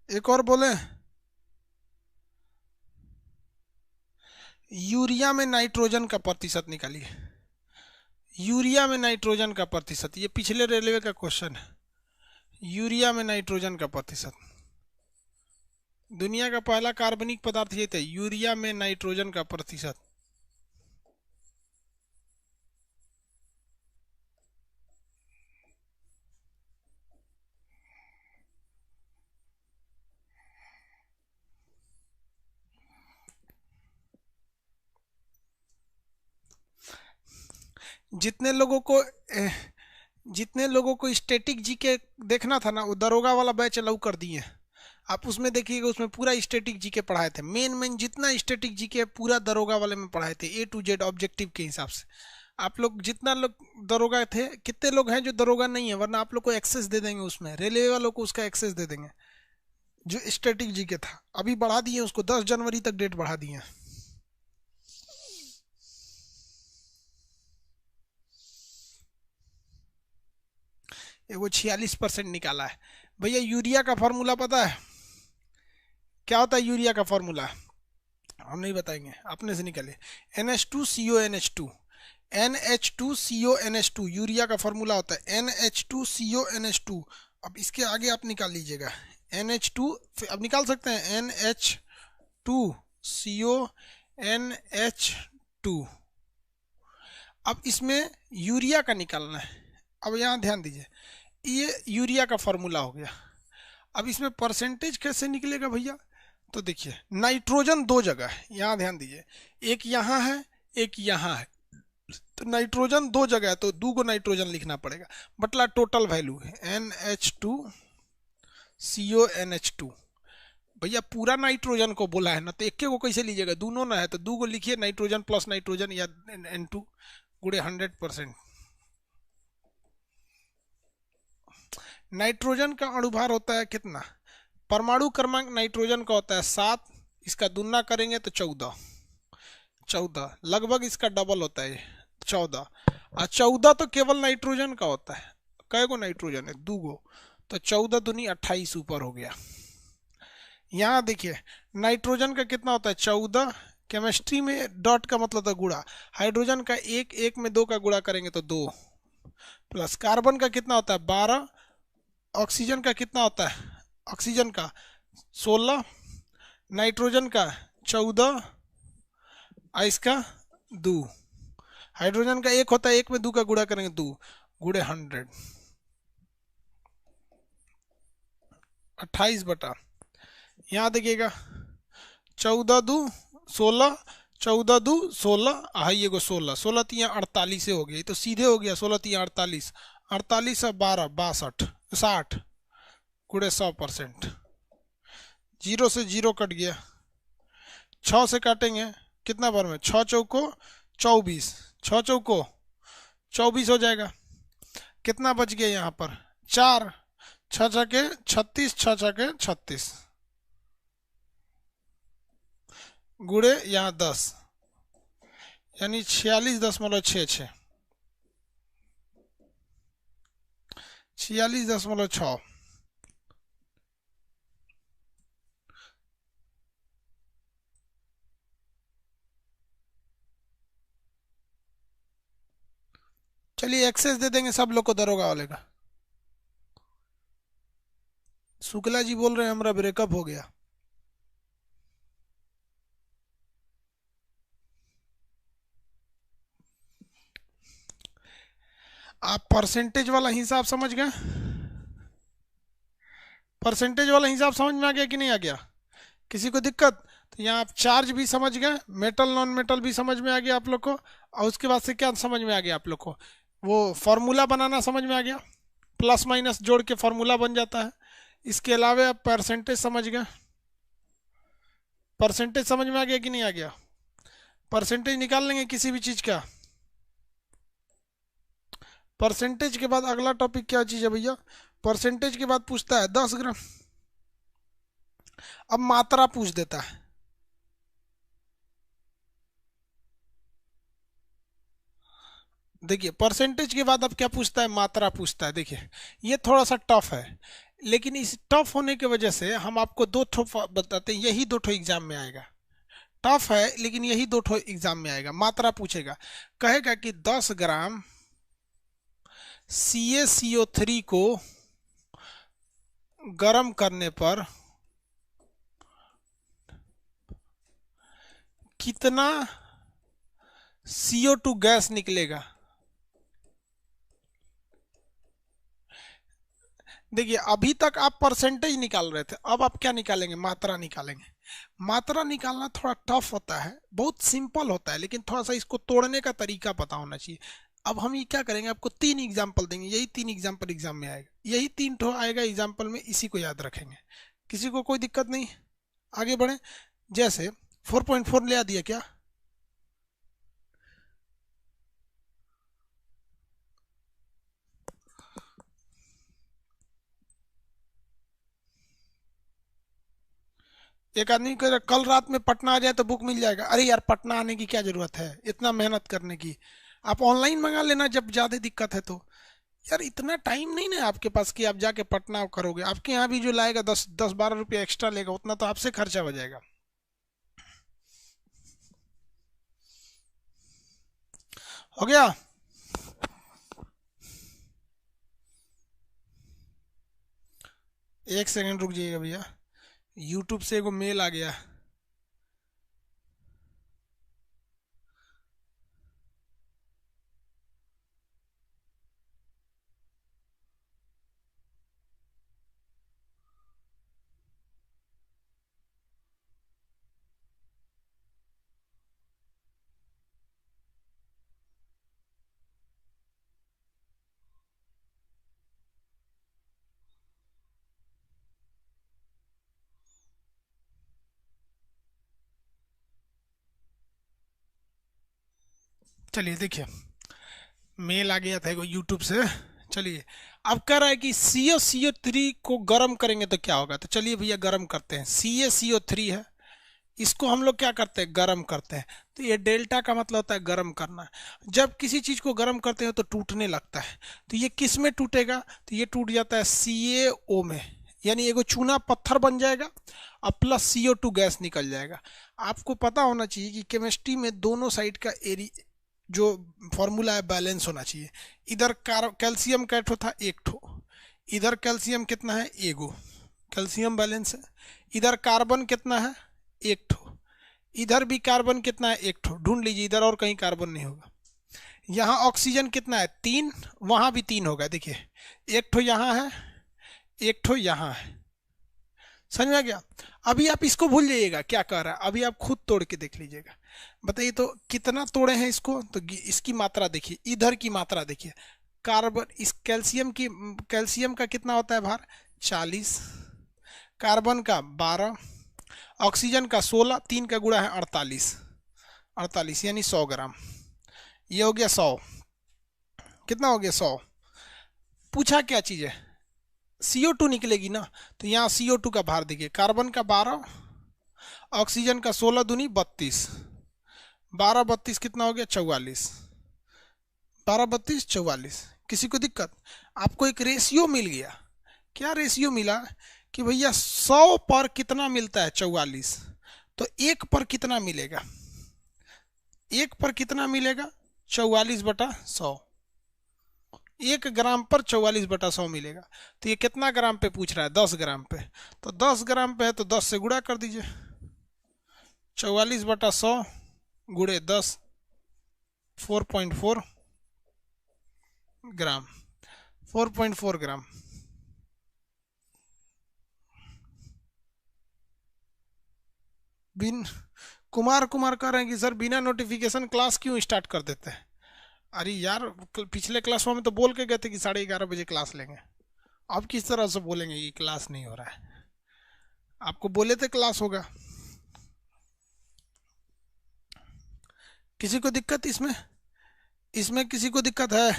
एक और बोले, यूरिया में नाइट्रोजन का प्रतिशत निकालिए, यूरिया में नाइट्रोजन का प्रतिशत, ये पिछले रेलवे का क्वेश्चन है, यूरिया में नाइट्रोजन का प्रतिशत, दुनिया का पहला कार्बनिक पदार्थ ये था, यूरिया में नाइट्रोजन का प्रतिशत। जितने लोगों को स्टैटिक जीके देखना था ना, वो दरोगा वाला बैच अलाउ कर दिए। आप उसमें देखिएगा, उसमें पूरा स्टैटिक जीके पढ़ाए थे, मेन जितना स्टैटिक जीके पूरा दरोगा वाले में पढ़ाए थे, A to Z ऑब्जेक्टिव के हिसाब से। आप लोग जितना लोग दरोगा थे, कितने लोग हैं जो दरोगा नहीं है, वरना आप लोग को एक्सेस दे देंगे, उसमें रेलवे वालों को उसका एक्सेस दे देंगे। जो स्टैटिक जीके था अभी बढ़ा दिए उसको, 10 जनवरी तक डेट बढ़ा दिए। वो 46% निकाला है भैया। यूरिया का फॉर्मूला पता है क्या होता है? यूरिया का फॉर्मूला हम नहीं बताएंगे, अपने से निकाले। NH2CONH2, NH2CONH2 यूरिया का फॉर्मूला होता है NH2CONH2। अब इसके आगे आप निकाल लीजिएगा NH2, अब निकाल सकते हैं NH2CONH2। अब इसमें यूरिया का निकालना है। अब यहाँ ध्यान दीजिए, ये यूरिया का फॉर्मूला हो गया। अब इसमें परसेंटेज कैसे निकलेगा भैया? तो देखिए नाइट्रोजन दो जगह है, यहाँ ध्यान दीजिए, एक यहाँ है एक यहाँ है, तो नाइट्रोजन दो जगह है तो दो को नाइट्रोजन लिखना पड़ेगा। बटला टोटल वैल्यू है NH2CONH2। भैया पूरा नाइट्रोजन को बोला है ना, तो एक को कैसे लीजिएगा? दोनों ना है तो दो को लिखिए, नाइट्रोजन प्लस नाइट्रोजन या N2 गुड़े 100%। नाइट्रोजन का अणुभार होता है कितना? परमाणु क्रमांक नाइट्रोजन का होता है 7, इसका दुना करेंगे तो 14 लगभग इसका डबल होता है 14। और 14 तो केवल नाइट्रोजन का होता है। कै गो नाइट्रोजन है? 2 गो, तो 14 दूनी 28 ऊपर हो गया। यहाँ देखिए नाइट्रोजन का कितना होता है? 14। केमिस्ट्री में डॉट का मतलब था गुणा, हाइड्रोजन का एक में 2 का गुणा करेंगे तो 2, प्लस कार्बन का कितना होता है? 12। ऑक्सीजन का कितना होता है? ऑक्सीजन का 16, नाइट्रोजन का 14, और इसका 2। हाइड्रोजन का 1 होता है, 1 में 2 का गुणा करेंगे 2 गुड़े 100, 28 बटा, यहाँ देखिएगा 14 2 16, 14 2 16, ये को 16, 16 तिया 48 हो गया, तो सीधे हो गया 16 तिया 48, 48 और 12 62, 60 गुड़े 100%। 0 से 0 कट गया, 6 से काटेंगे कितना बार में? 6 चौको 24, 6 चौको 24 हो जाएगा। कितना बच गया यहाँ पर? 4, 6 छके 36, 6 छके 36 गुड़े यहाँ 10, यानी 46.66, 46.6। चलिए एक्सेस दे देंगे सब लोग को दरोगा वाले का। शुक्ला जी बोल रहे हैं हमारा ब्रेकअप हो गया। आप परसेंटेज वाला हिसाब समझ गए? परसेंटेज वाला हिसाब समझ में आ गया कि नहीं आ गया? किसी को दिक्कत? तो यहाँ आप चार्ज भी समझ गए, मेटल नॉन मेटल भी समझ में आ गया आप लोग को, और उसके बाद से क्या समझ में आ गया आप लोग को? वो फॉर्मूला बनाना समझ में आ गया, प्लस माइनस जोड़ के फॉर्मूला बन जाता है। इसके अलावा आप परसेंटेज समझ गए। परसेंटेज समझ में आ गया कि नहीं आ गया? परसेंटेज निकाल लेंगे किसी भी चीज़ का। परसेंटेज के बाद अगला टॉपिक क्या चीज़ है भैया? परसेंटेज के बाद पूछता है 10 ग्राम। अब मात्रा पूछ देता है। देखिए परसेंटेज के बाद अब क्या पूछता है? मात्रा पूछता है। देखिए ये थोड़ा सा टफ है, लेकिन इस टफ होने की वजह से हम आपको 2 ठो बताते हैं, यही 2 ठो एग्जाम में आएगा। टफ है लेकिन यही 2 ठो एग्जाम में आएगा। मात्रा पूछेगा, कहेगा कि 10 ग्राम CaCO3 को गर्म करने पर कितना CO2 गैस निकलेगा। देखिए अभी तक आप परसेंटेज निकाल रहे थे, अब आप क्या निकालेंगे? मात्रा निकालेंगे। मात्रा निकालना थोड़ा टफ होता है, बहुत सिंपल होता है, लेकिन थोड़ा सा इसको तोड़ने का तरीका पता होना चाहिए। अब हम ये क्या करेंगे, आपको 3 एग्जाम्पल देंगे, यही 3 एग्जाम्पल एग्जाम में आएगा, यही 3 ठो आएगा एग्जाम्पल में, इसी को याद रखेंगे। किसी को कोई दिक्कत नहीं? आगे बढ़े। जैसे 4.4 ले आ दिया क्या? एक आदमी कह रहा कल रात में पटना आ जाए तो बुक मिल जाएगा। अरे यार पटना आने की क्या जरूरत है इतना मेहनत करने की, आप ऑनलाइन मंगा लेना जब ज्यादा दिक्कत है तो। यार इतना टाइम नहीं ना आपके पास कि आप जाके पटना करोगे, आपके यहाँ भी जो लाएगा 10-12 रुपया एक्स्ट्रा लेगा, उतना तो आपसे खर्चा हो जाएगा। हो गया। एक सेकंड रुक जाइएगा भैया, यूट्यूब से एगो मेल आ गया। चलिए देखिए, मेल आ गया था एगो यूट्यूब से। चलिए, अब कह रहा है कि CO3 को गर्म करेंगे तो क्या होगा, तो चलिए भैया गर्म करते हैं। CO3 है, इसको हम लोग क्या करते हैं, गर्म करते हैं। तो ये डेल्टा का मतलब होता है गर्म करना। जब किसी चीज को गर्म करते हैं तो टूटने लगता है। तो ये किस में टूटेगा, तो ये टूट जाता है CaO में, यानी एगो चूना पत्थर बन जाएगा और प्लस CO2 गैस निकल जाएगा। आपको पता होना चाहिए कि केमिस्ट्री में दोनों साइड का एरी जो फॉर्मूला है बैलेंस होना चाहिए। इधर कैल्शियम का ठो था एक ठो, इधर कैल्शियम कितना है एगो, कैल्शियम बैलेंस है। इधर कार्बन कितना है एक ठो, इधर भी कार्बन कितना है एक ठो, ढूंढ लीजिए इधर और कहीं कार्बन नहीं होगा। यहाँ ऑक्सीजन कितना है तीन, वहां भी तीन होगा, देखिए एक ठो यहाँ है एक ठो यहाँ है। समझ में आ गया। अभी आप इसको भूल जाइएगा क्या कह रहा है, अभी आप खुद तोड़ के देख लीजिएगा। बताइए तो कितना तोड़े हैं इसको, तो इसकी मात्रा देखिए, इधर की मात्रा देखिए। कार्बन इस कैल्शियम की, कैल्शियम का कितना होता है भार 40, कार्बन का 12, ऑक्सीजन का 16, तीन का गुणा है 48, 48 यानी 100 ग्राम। ये हो गया 100, कितना हो गया 100। पूछा क्या चीज़ है, CO2 निकलेगी ना, तो यहाँ CO2 का भार देखिए, कार्बन का 12, ऑक्सीजन का 16 दूनी 32, 12 32 कितना हो गया 44, 12 32 44। किसी को दिक्कत, आपको एक रेशियो मिल गया। क्या रेशियो मिला कि भैया 100 पर कितना मिलता है 44, तो एक पर कितना मिलेगा, एक पर कितना मिलेगा 44/100, 1 ग्राम पर 44/100 मिलेगा। तो ये कितना ग्राम पे पूछ रहा है 10 ग्राम पे, तो 10 ग्राम पे है तो 10 से गुणा कर दीजिए, 44/100 गुणे 10, 4.4 ग्राम, 4.4 ग्राम। बिन कुमार कुमार कह रहे हैं कि सर बिना नोटिफिकेशन क्लास क्यों स्टार्ट कर देते हैं। अरे यार पिछले क्लासों में तो बोल के गए थे कि 11:30 बजे क्लास लेंगे, अब किस तरह से बोलेंगे कि क्लास नहीं हो रहा है, आपको बोले थे क्लास होगा। किसी को दिक्कत इसमें, इसमें किसी को दिक्कत है।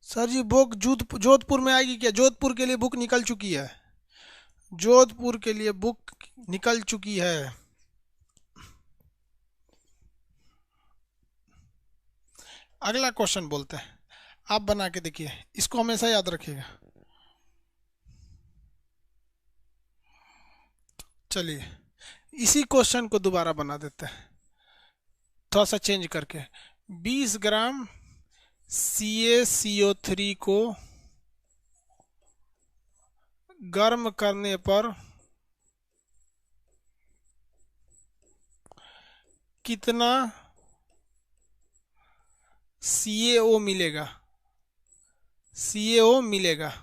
सर जी बुक जोधपुर में आएगी क्या, जोधपुर के लिए बुक निकल चुकी है, जोधपुर के लिए बुक निकल चुकी है। अगला क्वेश्चन बोलते हैं, आप बना के देखिए, इसको हमेशा याद रखिएगा। चलिए इसी क्वेश्चन को दोबारा बना देते हैं, थोड़ा सा चेंज करके। 20 ग्राम CaCO3 को गर्म करने पर कितना CaO मिलेगा, CaO मिलेगा।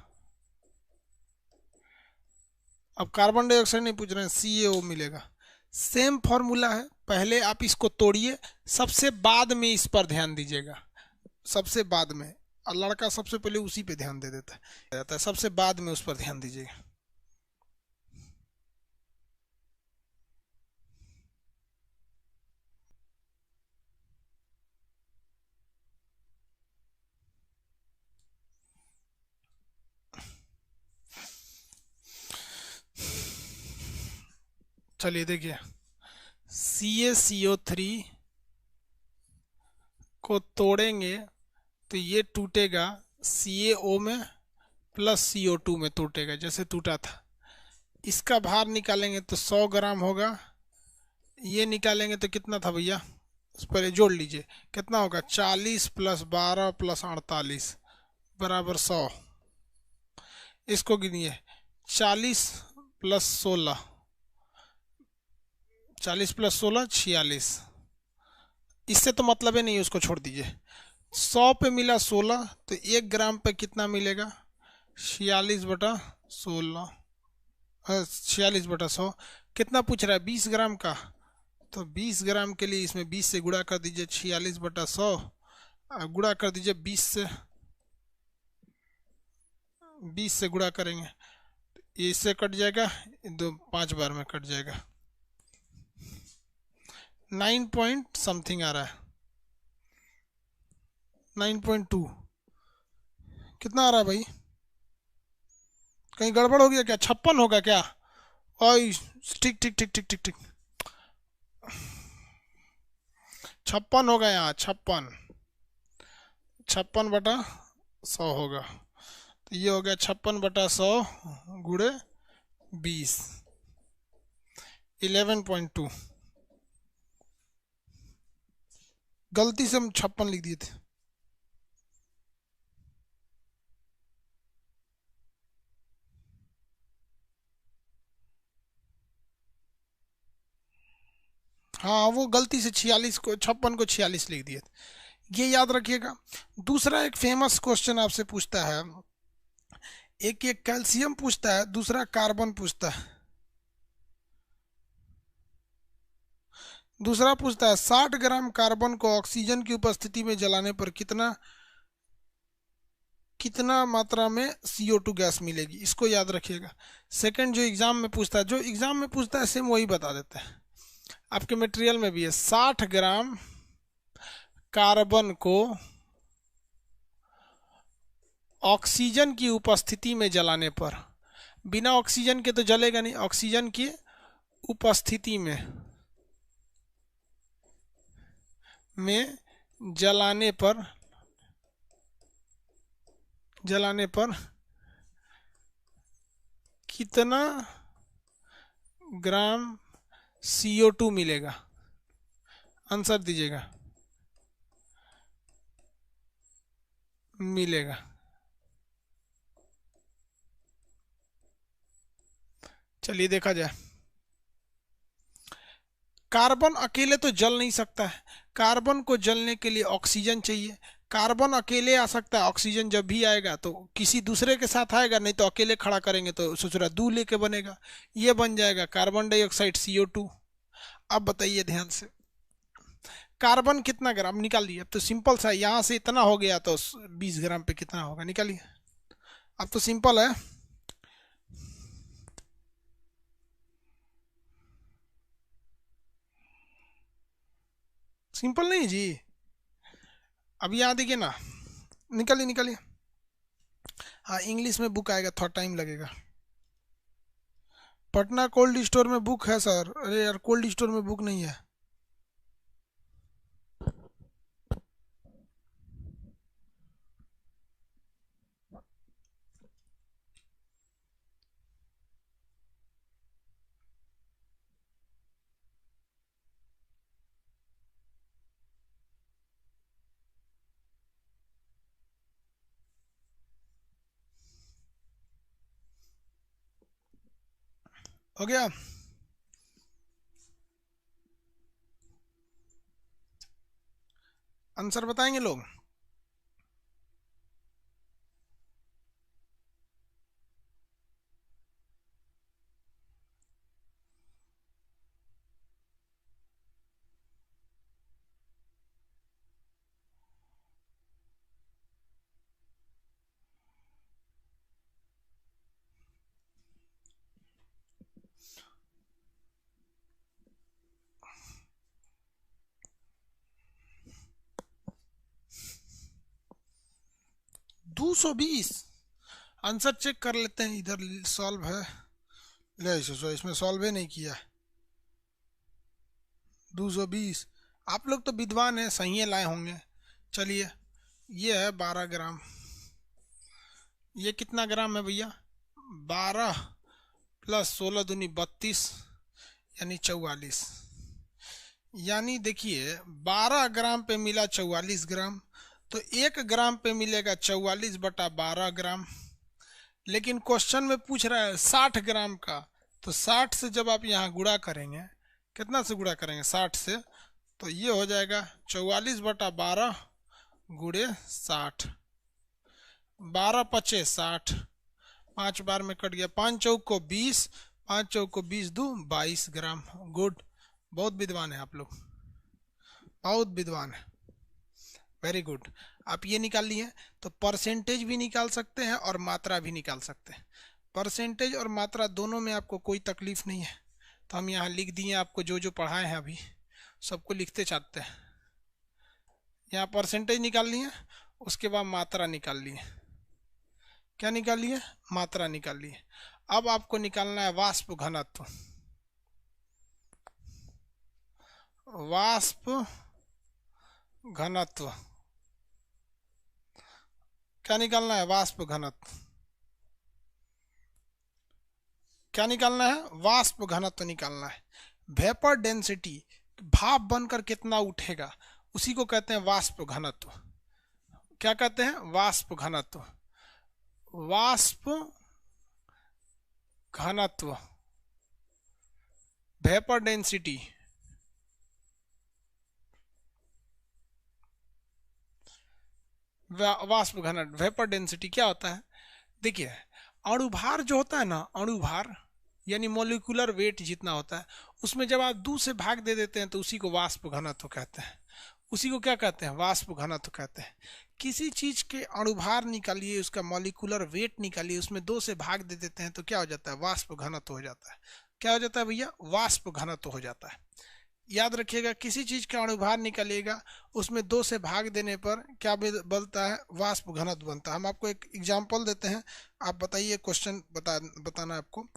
अब कार्बन डाइऑक्साइड नहीं पूछ रहे हैं, CaO मिलेगा। सेम फॉर्मूला है, पहले आप इसको तोड़िए, सबसे बाद में इस पर ध्यान दीजिएगा, सबसे बाद में। और लड़का सबसे पहले उसी पे ध्यान दे देता है, सबसे बाद में उस पर ध्यान दीजिएगा। चलिए देखिए, CaCO3 को तोड़ेंगे तो ये टूटेगा CaO में प्लस CO2 में टूटेगा, जैसे टूटा था। इसका भार निकालेंगे तो 100 ग्राम होगा। ये निकालेंगे तो कितना था भैया, इस पर जोड़ लीजिए, कितना होगा, 40 प्लस 12 प्लस 48 बराबर 100। इसको गिनिए, 40 प्लस 16, 40 प्लस 16 46। इससे तो मतलब ही नहीं है, उसको छोड़ दीजिए। 100 पे मिला 16, तो 1 ग्राम पे कितना मिलेगा, 46/16, 46/100। कितना पूछ रहा है, 20 ग्राम का, तो 20 ग्राम के लिए इसमें 20 से गुणा कर दीजिए, 46/100 गुणा कर दीजिए 20 से गुणा करेंगे, इससे कट जाएगा, दो 5 बार में कट जाएगा। 9 पॉइंट समथिंग आ रहा है, 9.2। कितना आ रहा है भाई, कहीं गड़बड़ हो गया क्या, 56 होगा क्या? ओए, ठीक ठीक ठीक ठीक ठीक ठीक, 56 होगा यहाँ, 56/100 होगा। तो ये हो गया 56/100 गुणे 20, 11.2। गलती से हम 56 लिख दिए थे। हाँ, वो गलती से 46 को 56 को 46 लिख दिए थे, ये याद रखिएगा। दूसरा एक फेमस क्वेश्चन आपसे पूछता है, एक एक कैल्शियम पूछता है, दूसरा कार्बन पूछता है। दूसरा पूछता है 60 ग्राम कार्बन को ऑक्सीजन की उपस्थिति में जलाने पर कितना कितना मात्रा में CO2 गैस मिलेगी, इसको याद रखिएगा। सेकंड जो एग्जाम में पूछता है, जो एग्जाम में पूछता है सेम वही बता देता है, आपके मटेरियल में भी है। 60 ग्राम कार्बन को ऑक्सीजन की उपस्थिति में जलाने पर, बिना ऑक्सीजन के तो जलेगा नहीं, ऑक्सीजन की उपस्थिति में जलाने पर कितना ग्राम CO2 मिलेगा, आंसर दीजिएगा, मिलेगा। चलिए देखा जाए, कार्बन अकेले तो जल नहीं सकता है, कार्बन को जलने के लिए ऑक्सीजन चाहिए। कार्बन अकेले आ सकता है, ऑक्सीजन जब भी आएगा तो किसी दूसरे के साथ आएगा, नहीं तो अकेले खड़ा करेंगे तो सोच रहा दूर लेके बनेगा, ये बन जाएगा कार्बन डाइऑक्साइड CO2। अब बताइए ध्यान से, कार्बन कितना ग्राम निकालिए, अब तो सिंपल सा, यहाँ से इतना हो गया तो 20 ग्राम पे कितना होगा निकालिए, अब तो सिंपल है। सिंपल नहीं जी, अब यहाँ देखिए ना, निकालिए निकालिए। हाँ, इंग्लिश में बुक आएगा, थोड़ा टाइम लगेगा। पटना कोल्ड स्टोर में बुक है सर, अरे यार कोल्ड स्टोर में बुक नहीं है। हो गया, आंसर बताएंगे लोग? दो 220, आंसर चेक कर लेते हैं, इधर सॉल्व है, ले इसमें सॉल्व ही नहीं किया। 220। आप लोग तो विद्वान हैं, सही लाए होंगे। चलिए, ये है 12 ग्राम। ये कितना ग्राम है भैया? 12 प्लस 16 दूनी 32, यानी 44। यानी देखिए 12 ग्राम पे मिला 44 ग्राम, तो 1 ग्राम पे मिलेगा 44/12 ग्राम। लेकिन क्वेश्चन में पूछ रहा है 60 ग्राम का, तो 60 से जब आप यहाँ गुणा करेंगे, कितना से गुणा करेंगे? 60 से, तो ये हो जाएगा 44/12 गुणे 60। 12 पचे 60, 5 बार में कट गया, 5 चौक को 20, 5 चौक को 20 दो 22 ग्राम। गुड, बहुत विद्वान है आप लोग, बहुत विद्वान है, वेरी गुड। आप ये निकाल लिए, तो परसेंटेज भी निकाल सकते हैं और मात्रा भी निकाल सकते हैं। परसेंटेज और मात्रा दोनों में आपको कोई तकलीफ नहीं है, तो हम यहाँ लिख दिए आपको, जो जो पढ़ाए हैं अभी सबको लिखते चाहते हैं। यहाँ परसेंटेज निकाल लिए, उसके बाद मात्रा निकाल लिए। क्या निकाल लिए? मात्रा निकाल लिए। अब आपको निकालना है वाष्प घनत्व। वाष्प घनत्व क्या निकालना है? वाष्प घनत्व। क्या निकालना है? वाष्प घनत्व निकालना है। वेपर डेंसिटी, भाप बनकर कितना उठेगा, उसी को कहते हैं वाष्प घनत्व। क्या कहते हैं? वाष्प घनत्व। वाष्प घनत्व, वेपर डेंसिटी, वाष्प घनत्व, वेपर डेंसिटी क्या होता है? देखिए, अणुभार जो होता है ना, अणुभार यानी मोलिकुलर वेट जितना होता है, उसमें जब आप 2 से भाग दे देते हैं तो उसी को वाष्प घनत्व कहते हैं। उसी को क्या कहते हैं? वाष्प घनत्व कहते हैं। किसी चीज के अणुभार निकालिए, उसका मोलिकुलर वेट निकालिए, उसमें 2 से भाग दे देते हैं तो क्या हो जाता है? वाष्प घनत्व हो जाता है। क्या हो जाता है भैया? वाष्प घनत्व हो जाता है। याद रखिएगा, किसी चीज का अणुभार निकालिएगा, उसमें 2 से भाग देने पर क्या बनता है? वाष्प घनत्व बनता है। हम आपको एक एग्जांपल देते हैं, आप बताइए, क्वेश्चन बताना है आपको।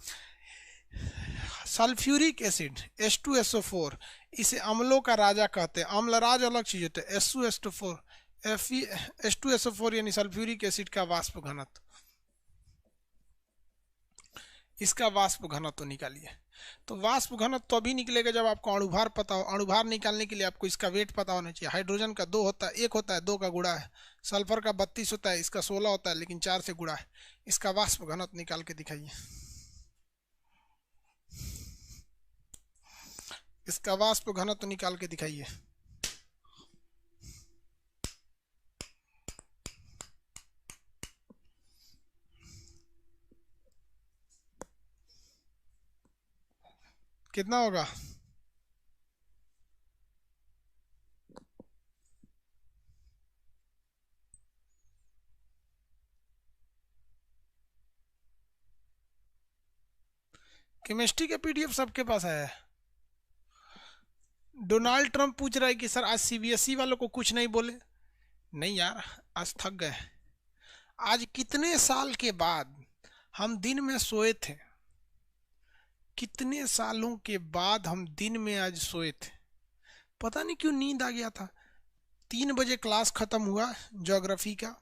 सल्फ्यूरिक एसिड H2SO4, इसे अम्लों का राजा कहते हैं। अम्लराज अलग चीज होता है। H2SO4, H2SO4 यानी सल्फ्यूरिक एसिड का वाष्प घनत्व, इसका वाष्प घनत्व निकालिए। तो वाष्प घनत्व तो अभी निकलेगा जब आपको अणुभार पता हो। अणुभार निकालने के लिए आपको इसका वेट पता होना चाहिए। हाइड्रोजन का 2 होता है, 1 होता है, 2 का गुणा है। सल्फर का 32 होता है, इसका 16 होता है, लेकिन 4 से गुणा है। इसका वाष्प घनत्व निकाल के दिखाइए। इसका वाष्प घनत्व निकाल के दिखाइए। कितना होगा? केमिस्ट्री का पीडीएफ सबके पास है। डोनाल्ड ट्रंप पूछ रहा है कि सर आज सीबीएसई वालों को कुछ नहीं बोले। नहीं यार, आज थक गए। आज कितने साल के बाद हम दिन में सोए थे, कितने सालों के बाद हम दिन में आज सोए थे। पता नहीं क्यों नींद आ गया था। 3 बजे क्लास खत्म हुआ ज्योग्राफी का,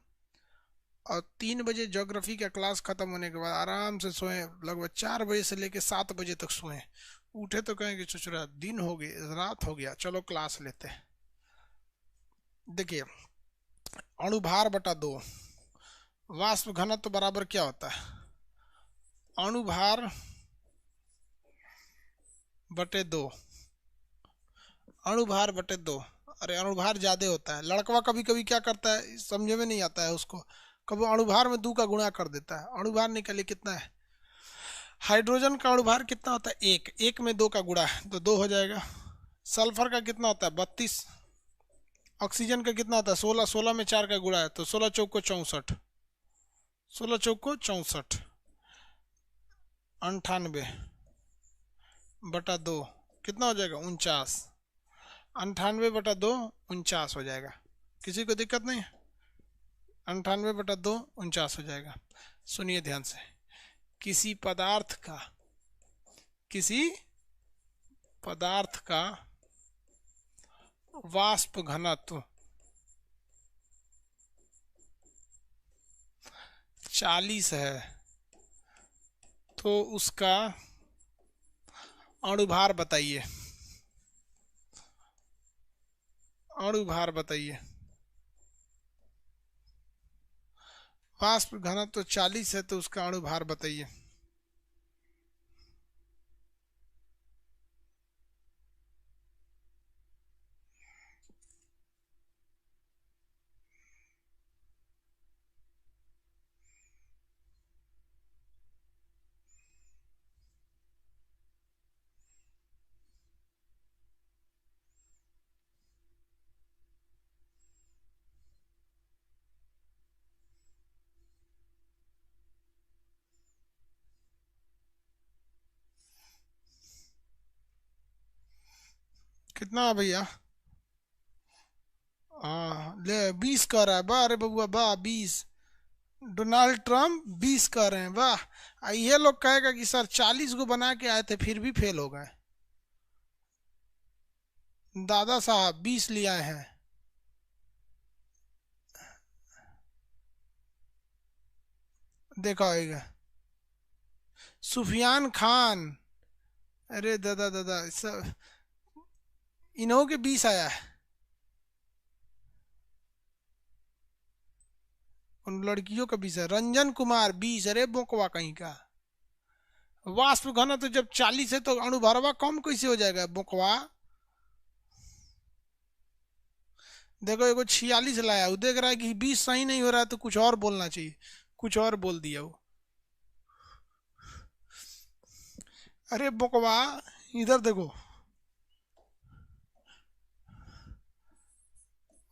और 3 बजे ज्योग्राफी का क्लास खत्म होने के बाद आराम से सोए। लगभग 4 बजे से लेकर 7 बजे तक सोए। उठे तो कहें कि चुचुरा दिन हो गया, रात हो गया, चलो क्लास लेते हैं। देखिए, अणुभार बटा 2, वाष्प घनत्व बराबर क्या होता है? अणुभार बटे 2, अणुभार बटे 2। अरे अणुभार ज्यादा होता है। लड़कवा कभी कभी क्या करता है, समझे में नहीं आता है उसको, कभी अणुभार में 2 का गुणा कर देता है। अणुभार निकालिए कितना है। हाइड्रोजन का अणुभार कितना होता है? 1, 1 में 2 का गुणा है तो 2 हो जाएगा। सल्फर का कितना होता है? 32। ऑक्सीजन का कितना होता है? 16, 16 में 4 का गुणा है तो 16 चौक को 64, 16 चौक को 64, 98 बटा 2 कितना हो जाएगा? 49। 98 बटा 2 49 हो जाएगा। किसी को दिक्कत नहीं? 98 बटा 2 49 हो जाएगा। सुनिए ध्यान से, किसी पदार्थ का वाष्प घनत्व 40 है तो उसका अणुभार बताइए। अणुभार बताइए। वाष्प घनत्व 40 है तो उसका अणुभार बताइए। कितना है भैया? हाँ ले 20 कह रहा है, वाह अरे बबुआ वाह 20। डोनाल्ड ट्रम्प 20 कह रहे हैं, वाह। ये लोग कहेगा कि सर 40 को बना के आए थे फिर भी फेल हो गए। दादा साहब 20 ले आए हैं। देखा होगा। सुफियान खान। अरे दादा दादा सब इन्हों के 20 आया है। उन लड़कियों का 20 है। रंजन कुमार 20। अरे बोकवा कहीं का। वाष्प घनत्व तो जब 40 है तो अणुभरवा कम कैसे हो जाएगा बोकवा। देखो एगो 46 लाया, वो देख रहा है कि 20 सही नहीं हो रहा है तो कुछ और बोलना चाहिए, कुछ और बोल दिया वो। अरे बोकवा इधर देखो।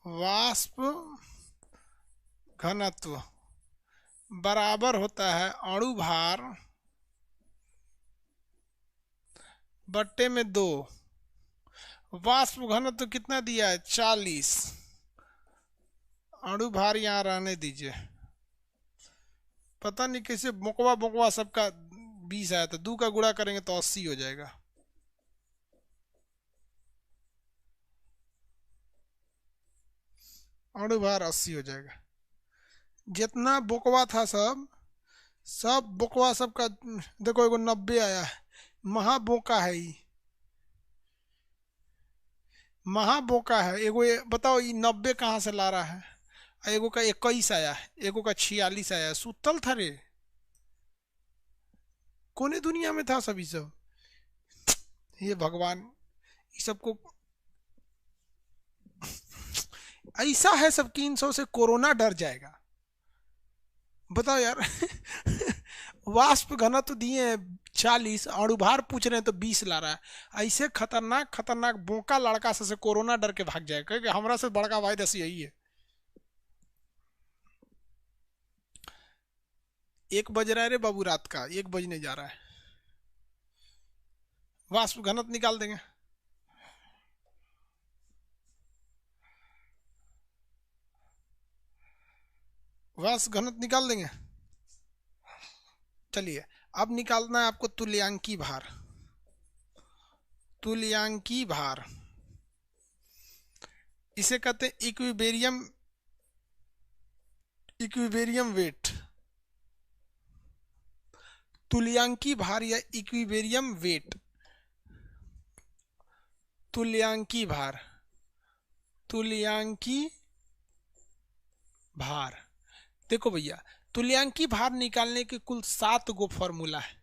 वाष्प घनत्व बराबर होता है अणुभार बट्टे में 2। वाष्प घनत्व कितना दिया है? 40। अणुभार यहाँ रहने दीजिए। पता नहीं कैसे बोकवा बोकवा सबका 20 आया, तो 2 का गुणा करेंगे तो 80 हो जाएगा। अणुभार 80 हो जाएगा। जितना बोकवा था सब सब बोकवा सबका। देखो एगो 90 आया है। महाबोका है ये। महाबोका है एगो। ये बताओ ये 90 कहाँ से ला रहा है? एगो का 21 आया है, एगो का 46 आया है। सुतल था रे। कोने दुनिया में था सभी सब। ये भगवान ये सबको ऐसा है सब कि इन सब से कोरोना डर जाएगा। बताओ यार। वाष्प घनत्व दिए हैं 40, अणुभार पूछ रहे हैं तो 20 ला रहा है। ऐसे खतरनाक खतरनाक बोका लड़का से कोरोना डर के भाग जाएगा, क्योंकि हमरा से बड़का वायरस यही है। 1 बज रहा है रे बाबू, रात का 1 बजने जा रहा है। वाष्प घनत्व निकाल देंगे। वाष्प घनत्व निकाल देंगे। चलिए अब निकालना है आपको तुल्यांकी भार। तुल्यांकी भार इसे कहते हैं इक्विबेरियम। Equilibrium wait. तुल्यांकी भार या इक्विबेरियम वेट। तुल्यांकी भार। तुल्यांकी भार। देखो भैया, तुल्यांकी भार निकालने के कुल 7 गो फॉर्मूला है।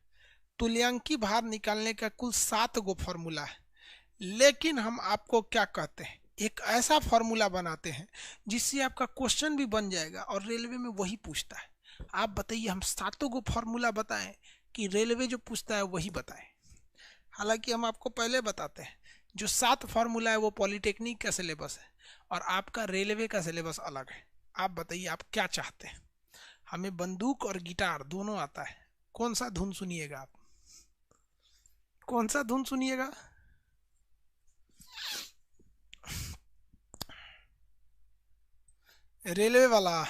तुल्यांकी भार निकालने का कुल 7 गो फॉर्मूला है। लेकिन हम आपको क्या कहते हैं, एक ऐसा फॉर्मूला बनाते हैं जिससे आपका क्वेश्चन भी बन जाएगा और रेलवे में वही पूछता है। आप बताइए हम सातों को फॉर्मूला बताएं कि रेलवे जो पूछता है वही बताएं। हालांकि हम आपको पहले बताते हैं, जो 7 फार्मूला है वो पॉलिटेक्निक का सिलेबस है और आपका रेलवे का सिलेबस अलग है। आप बताइए आप क्या चाहते हैं। हमें बंदूक और गिटार दोनों आता है। कौन सा धुन सुनिएगा आप? कौन सा धुन सुनिएगा? रेलवे वाला।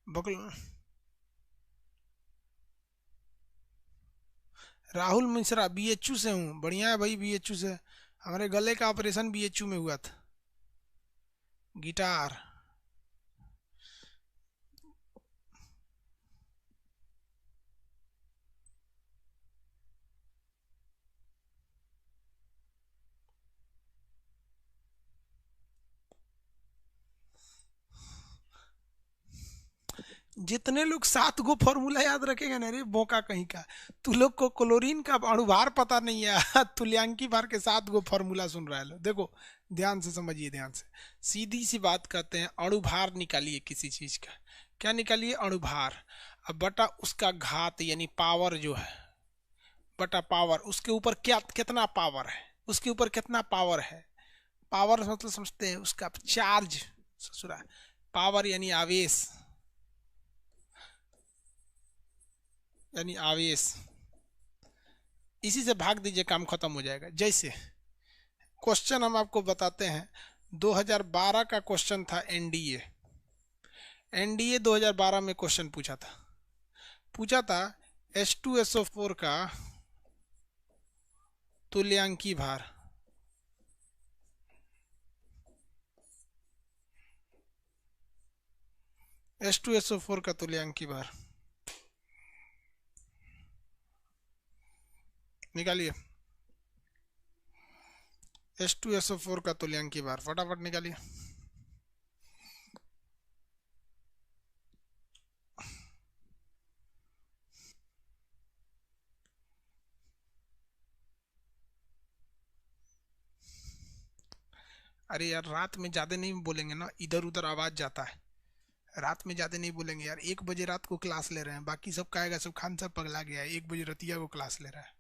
बगल राहुल मिश्रा, बीएचयू से हूँ। बढ़िया है भाई, बीएचयू से। हमारे गले का ऑपरेशन बीएचयू में हुआ था। गिटार। जितने लोग 7 गो फॉर्मूला याद रखेगा ना रे बोका कहीं का, तू लोग को क्लोरीन का अणुभार पता नहीं है। तुल्यांकी भार के 7 गो फॉर्मूला सुन रहा है लो। देखो ध्यान से समझिए, ध्यान से। सीधी सी बात कहते हैं, अणुभार निकालिए किसी चीज का। क्या निकालिए? अणुभार। अब बटा उसका घात यानी पावर जो है, बटा पावर, उसके ऊपर क्या कितना पावर है, उसके ऊपर कितना पावर है। पावर मतलब समझते हैं उसका चार्ज, ससुरा। पावर यानी आवेश, यानी आवेश। इसी से भाग दीजिए, काम खत्म हो जाएगा। जैसे क्वेश्चन हम आपको बताते हैं, 2012 का क्वेश्चन था एनडीए। एनडीए 2012 में क्वेश्चन पूछा था H2SO4 का तुल्यांकी भार। H2SO4 का तुल्यांकी भार निकालिए। H2SO4 का तुल्यांकी भार फटाफट निकालिए। अरे यार रात में ज्यादा नहीं बोलेंगे ना, इधर उधर आवाज जाता है। रात में ज्यादा नहीं बोलेंगे यार। 1 बजे रात को क्लास ले रहे हैं, बाकी सब कहेगा सब खान सब पगला गया है, 1 बजे रतिया को क्लास ले रहा है।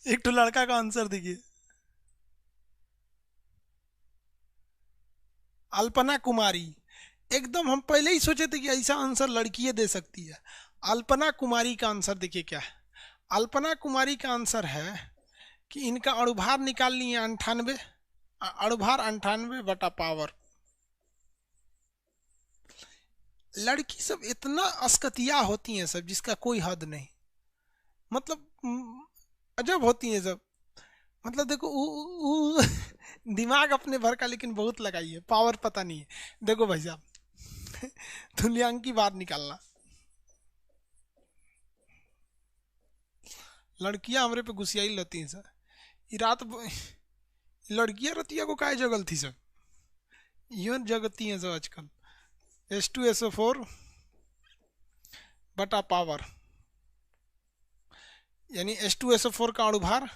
एक तो लड़का का आंसर देखिए, अल्पना कुमारी। एकदम हम पहले ही सोचे थे कि ऐसा आंसर लड़की दे सकती है। अल्पना कुमारी का आंसर देखिए क्या है। अल्पना कुमारी का आंसर है कि इनका अणुभार निकाल लिए 98। अणुभार 98 बटा पावर। लड़की सब इतना अस्कतिया होती हैं सब, जिसका कोई हद नहीं। मतलब अजब होती हैं सब। मतलब देखो दिमाग अपने भर का लेकिन बहुत लगाई है, पावर पता नहीं है। देखो भाई साहब, तुल्यांकी बात निकालना। लड़कियां हमरे पे गुस्सियाई रहती हैं सर। ये लड़कियां रतिया को काहे जगल थी सर, यो जगती हैं सब आजकल। H2SO4 बटा पावर, यानी H2SO4 का अणुभार।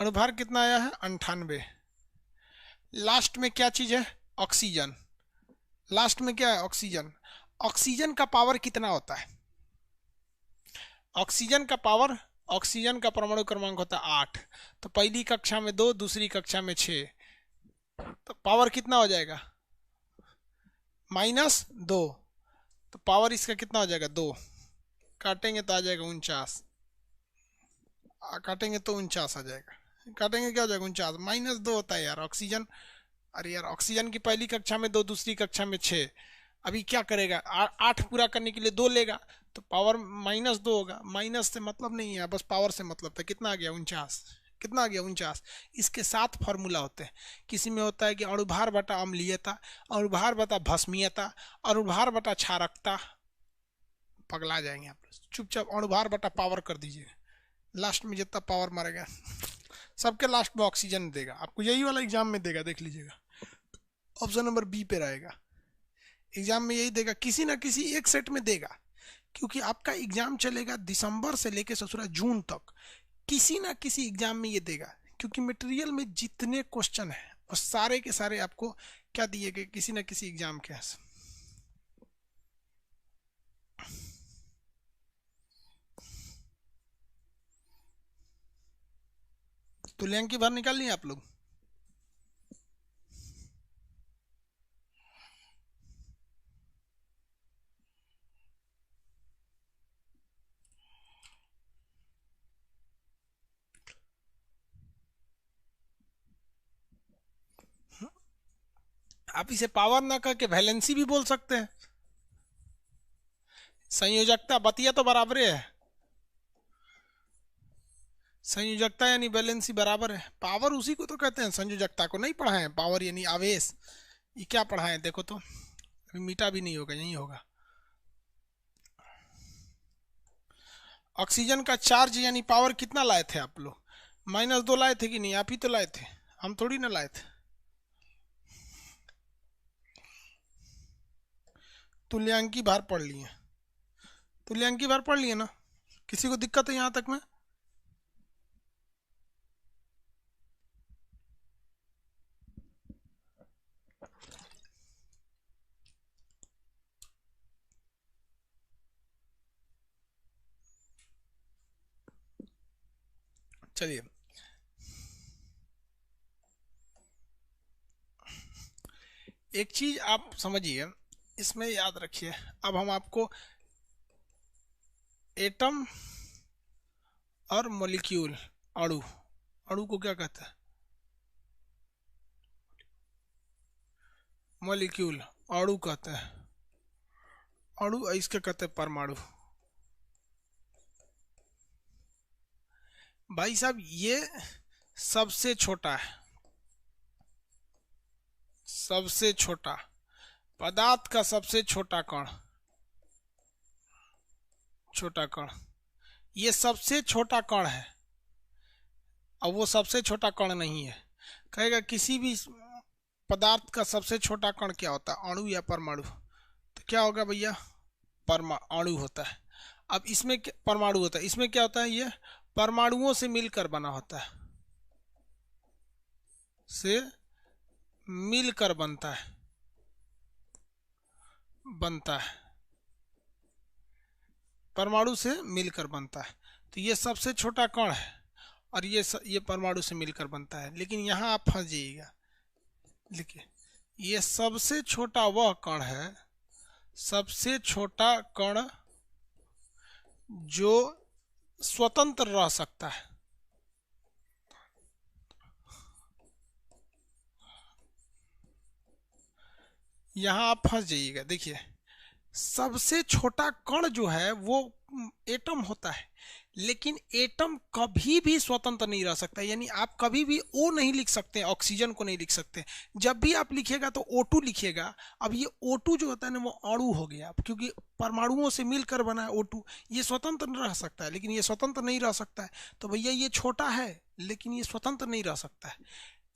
अणुभार कितना आया है? 98। लास्ट में क्या चीज है? ऑक्सीजन। लास्ट में क्या है? ऑक्सीजन। ऑक्सीजन का पावर कितना होता है? ऑक्सीजन का पावर, ऑक्सीजन का परमाणु क्रमांक होता है 8। तो पहली कक्षा में 2, दूसरी कक्षा में 6, तो पावर कितना हो जाएगा? -2। तो पावर इसका कितना हो जाएगा? 2। काटेंगे तो आ जाएगा 49। काटेंगे तो 49 आ जाएगा। काटेंगे क्या हो जाएगा? 49। -2 होता है यार ऑक्सीजन। अरे यार ऑक्सीजन की पहली कक्षा में 2, दूसरी कक्षा में 6। अभी क्या करेगा? 8 पूरा करने के लिए 2 लेगा, तो पावर -2 होगा। माइनस से मतलब नहीं है, बस पावर से मतलब था। कितना आ गया? 49। कितना आ गया? 49। इसके 7 फार्मूला होते हैं। किसी में होता है कि अणुभार बटा अम्लीयता, अणुभार बटा भस्मीयता, अणुभार बटा क्षारकता। पगला जाएंगे आप। चुपचाप अणुभार बटा पावर कर दीजिए, लास्ट में जितना पावर मारेगा सबके लास्ट में ऑक्सीजन देगा। आपको यही वाला एग्जाम में देगा, देख लीजिएगा। ऑप्शन नंबर बी पे रहेगा। एग्जाम में यही देगा, किसी ना किसी एक सेट में देगा। क्योंकि आपका एग्जाम चलेगा दिसंबर से लेके ससुरा जून तक, किसी ना किसी एग्जाम में ये देगा। क्योंकि मटेरियल में जितने क्वेश्चन है वो सारे के सारे आपको क्या दिए गए? किसी ना किसी एग्जाम के। तुल्यांकी भार निकाल लिए आप लोग? आप इसे पावर ना कह के वैलेंसी भी बोल सकते हैं। संयोजकता बतिया तो बराबर है, संयोजकता यानी बैलेंसी बराबर है। पावर उसी को तो कहते हैं, संयोजकता को नहीं पढ़ा है। पावर यानी आवेश, ये क्या पढ़ा है देखो तो, मीठा भी नहीं होगा, यही होगा। ऑक्सीजन का चार्ज यानी पावर कितना लाए थे आप लोग? -2 लाए थे कि नहीं? आप ही तो लाए थे, हम थोड़ी ना लाए थे। तुल्यांकी भार पढ़ लिए, तुल्यांकी भार पढ़ लिए ना? किसी को दिक्कत है यहाँ तक में? चलिए, एक चीज आप समझिए, इसमें याद रखिए। अब हम आपको एटम और मॉलिक्यूल, अणु, अणु को क्या कहते हैं? मॉलिक्यूल, अणु कहते हैं। अणु इसके कहते हैं परमाणु। भाई साहब ये सबसे छोटा है, सबसे छोटा पदार्थ का सबसे छोटा कण, छोटा कण, ये सबसे छोटा कण है। अब वो सबसे छोटा कण नहीं है, कहेगा किसी भी पदार्थ का सबसे छोटा कण क्या होता है? अणु या परमाणु? तो क्या होगा भैया? परमाणु होता है। अब इसमें परमाणु होता है, इसमें क्या होता है? ये परमाणुओं से मिलकर बना होता है, से मिलकर बनता है, बनता है, परमाणु से मिलकर बनता है। तो ये सबसे छोटा कण है और ये परमाणु से मिलकर बनता है। लेकिन यहाँ आप फंस जाइएगा, देखिए ये सबसे छोटा वह कण है, सबसे छोटा कण जो स्वतंत्र रह सकता है। यहां आप फंस जाइएगा। देखिए सबसे छोटा कण जो है वो एटम होता है, लेकिन एटम कभी भी स्वतंत्र नहीं रह सकता। यानी आप कभी भी ओ नहीं लिख सकते, ऑक्सीजन को नहीं लिख सकते। जब भी आप लिखिएगा तो O2 लिखिएगा। अब ये O2 जो होता है ना वो अणु हो गया, क्योंकि परमाणुओं से मिलकर बना है O2। ये स्वतंत्र रह सकता है लेकिन ये स्वतंत्र नहीं रह सकता है। तो भैया ये छोटा है लेकिन ये स्वतंत्र नहीं रह सकता है।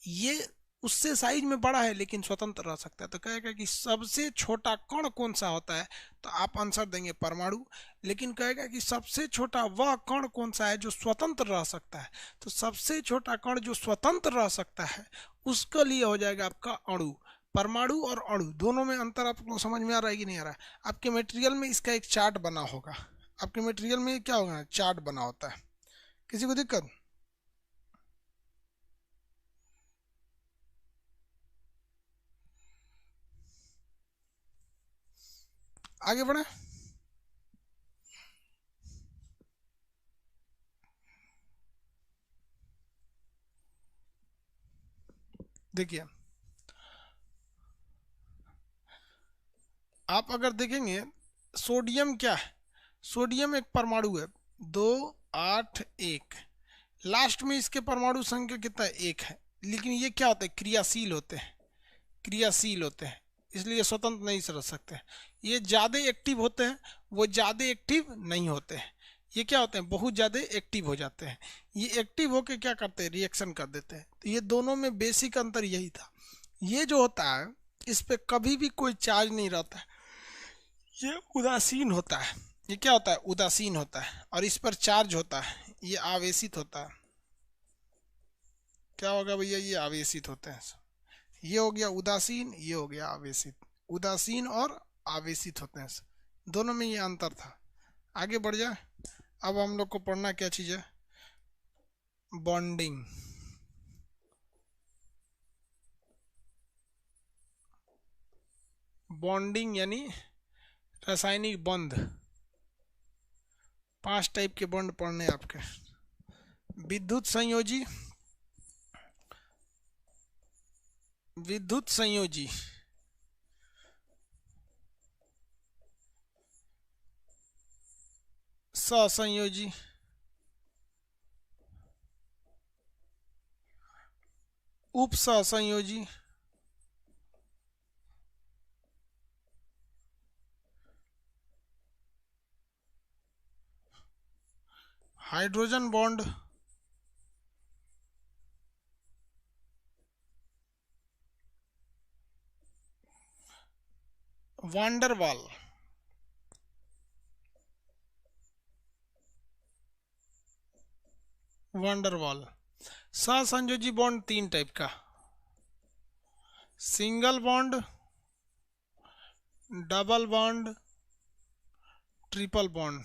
ये उससे साइज में बड़ा है लेकिन स्वतंत्र रह सकता है। तो कहेगा कि सबसे छोटा कण कौन सा होता है? तो आप आंसर देंगे परमाणु। लेकिन कहेगा कि सबसे छोटा वह कण कौन सा है जो स्वतंत्र रह सकता है? तो सबसे छोटा कण जो स्वतंत्र रह सकता है उसके लिए हो जाएगा आपका अणु। परमाणु और अणु दोनों में अंतर आपको समझ में आ रहा है कि नहीं आ रहा है? आपके मटेरियल में इसका एक चार्ट बना होगा, आपके मटेरियल में क्या होगा? चार्ट बना होता है। किसी को दिक्कत? आगे बढ़े। देखिए आप अगर देखेंगे सोडियम क्या है? सोडियम एक परमाणु है, 281। लास्ट में इसके परमाणु संख्या कितना है? 1 है। लेकिन ये क्या होते हैं? क्रियाशील होते हैं, क्रियाशील होते हैं, इसलिए स्वतंत्र नहीं रह सकते। ये ज़्यादा एक्टिव होते हैं, वो ज़्यादा एक्टिव नहीं होते हैं। ये क्या होते हैं? बहुत ज़्यादा एक्टिव हो जाते हैं। ये एक्टिव होके क्या करते हैं? रिएक्शन कर देते हैं। तो ये दोनों में बेसिक अंतर यही था। ये जो होता है इस पे कभी भी कोई चार्ज नहीं रहता है, ये उदासीन होता है। ये क्या होता है? उदासीन होता है। और इस पर चार्ज होता है, ये आवेशित होता है। क्या होगा भैया? ये आवेशित होते हैं। ये हो गया उदासीन, ये हो गया आवेशित। उदासीन और आवेशित होते हैं, दोनों में ये अंतर था। आगे बढ़ जाए। अब हम लोग को पढ़ना क्या चीज़ है? बॉन्डिंग। बॉन्डिंग यानी रासायनिक बंध। 5 टाइप के बॉन्ड पढ़ने आपके। विद्युत संयोजी, विद्युत संयोजी, सहसंयोजी, उपसहसंयोजी, हाइड्रोजन बॉन्ड, वांडरवाल, वांडरवाल। सहसंयोजी बॉन्ड तीन टाइप का, single bond, double bond, triple bond.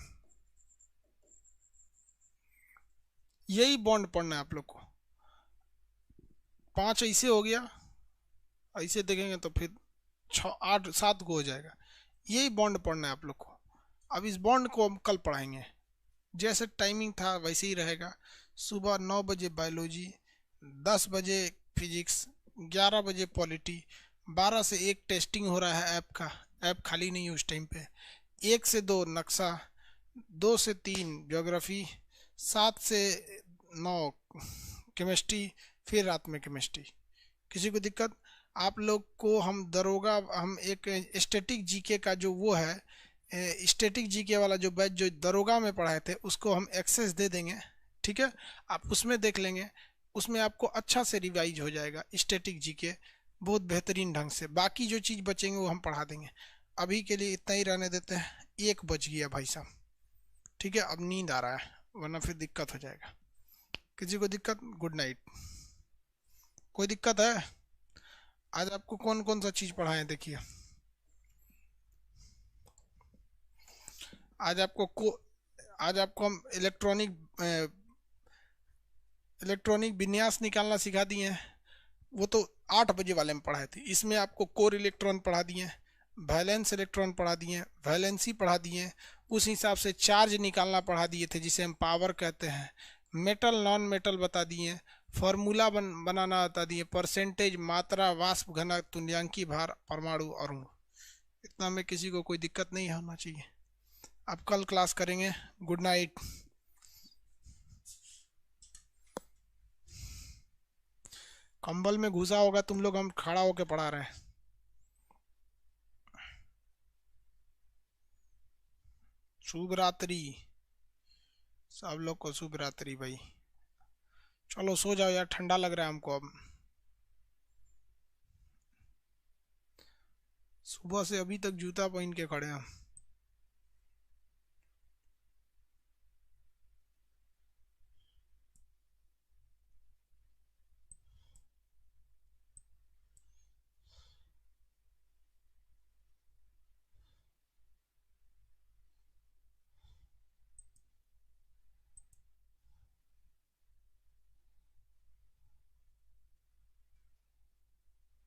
यही बॉन्ड पढ़ना है आप लोग को। 5 ऐसे हो गया, ऐसे देखेंगे तो फिर 6 8 7 को हो जाएगा। यही बॉन्ड पढ़ना है आप लोग को। अब इस बॉन्ड को हम कल पढ़ाएंगे, जैसे टाइमिंग था वैसे ही रहेगा। सुबह 9 बजे बायोलॉजी, 10 बजे फिजिक्स, 11 बजे पॉलिटी, 12 से 1 टेस्टिंग हो रहा है ऐप का, ऐप खाली नहीं है उस टाइम पे। 1 से 2 नक्शा, 2 से 3 ज्योग्राफी, 7 से 9 केमिस्ट्री, फिर रात में केमिस्ट्री। किसी को दिक्कत? आप लोग को हम दरोगा, हम एक स्टैटिक जीके का जो वो है, स्टैटिक जीके वाला जो बैच जो दरोगा में पढ़ाए थे उसको हम एक्सेस दे देंगे, ठीक है? आप उसमें देख लेंगे, उसमें आपको अच्छा से रिवाइज हो जाएगा स्टैटिक जीके बहुत बेहतरीन ढंग से। बाकी जो चीज़ बचेंगे वो हम पढ़ा देंगे। अभी के लिए इतना ही रहने देते हैं। 1 बज गया भाई साहब, ठीक है? अब नींद आ रहा है, वरना फिर दिक्कत हो जाएगा। किसी को दिक्कत? Good night. कोई दिक्कत है? आज आपको कौन कौन सा चीज़ पढ़ाएं देखिए। आज आपको आज आपको हम इलेक्ट्रॉनिक विन्यास निकालना सिखा दिए हैं। वो तो 8 बजे वाले में पढ़ाए थे। इसमें आपको कोर इलेक्ट्रॉन पढ़ा दिए, वैलेंस इलेक्ट्रॉन पढ़ा दिए, वैलेंसी पढ़ा दिए, उस हिसाब से चार्ज निकालना पढ़ा दिए थे जिसे हम पावर कहते हैं। मेटल नॉन मेटल बता दिए, फॉर्मूला बनाना बता दिए, परसेंटेज, मात्रा, वाष्प घनत्व, तुल्यांकी भार, परमाणु, अणु। इतना में किसी को कोई दिक्कत नहीं होना चाहिए। अब कल क्लास करेंगे। Good night. कंबल में घुसा होगा तुम लोग, हम खड़ा होके पढ़ा रहे हैं। शुभ रात्रि सब लोग को, शुभ रात्रि भाई। चलो सो जाओ यार, ठंडा लग रहा है हमको। अब सुबह से अभी तक जूता पहन के खड़े हैं।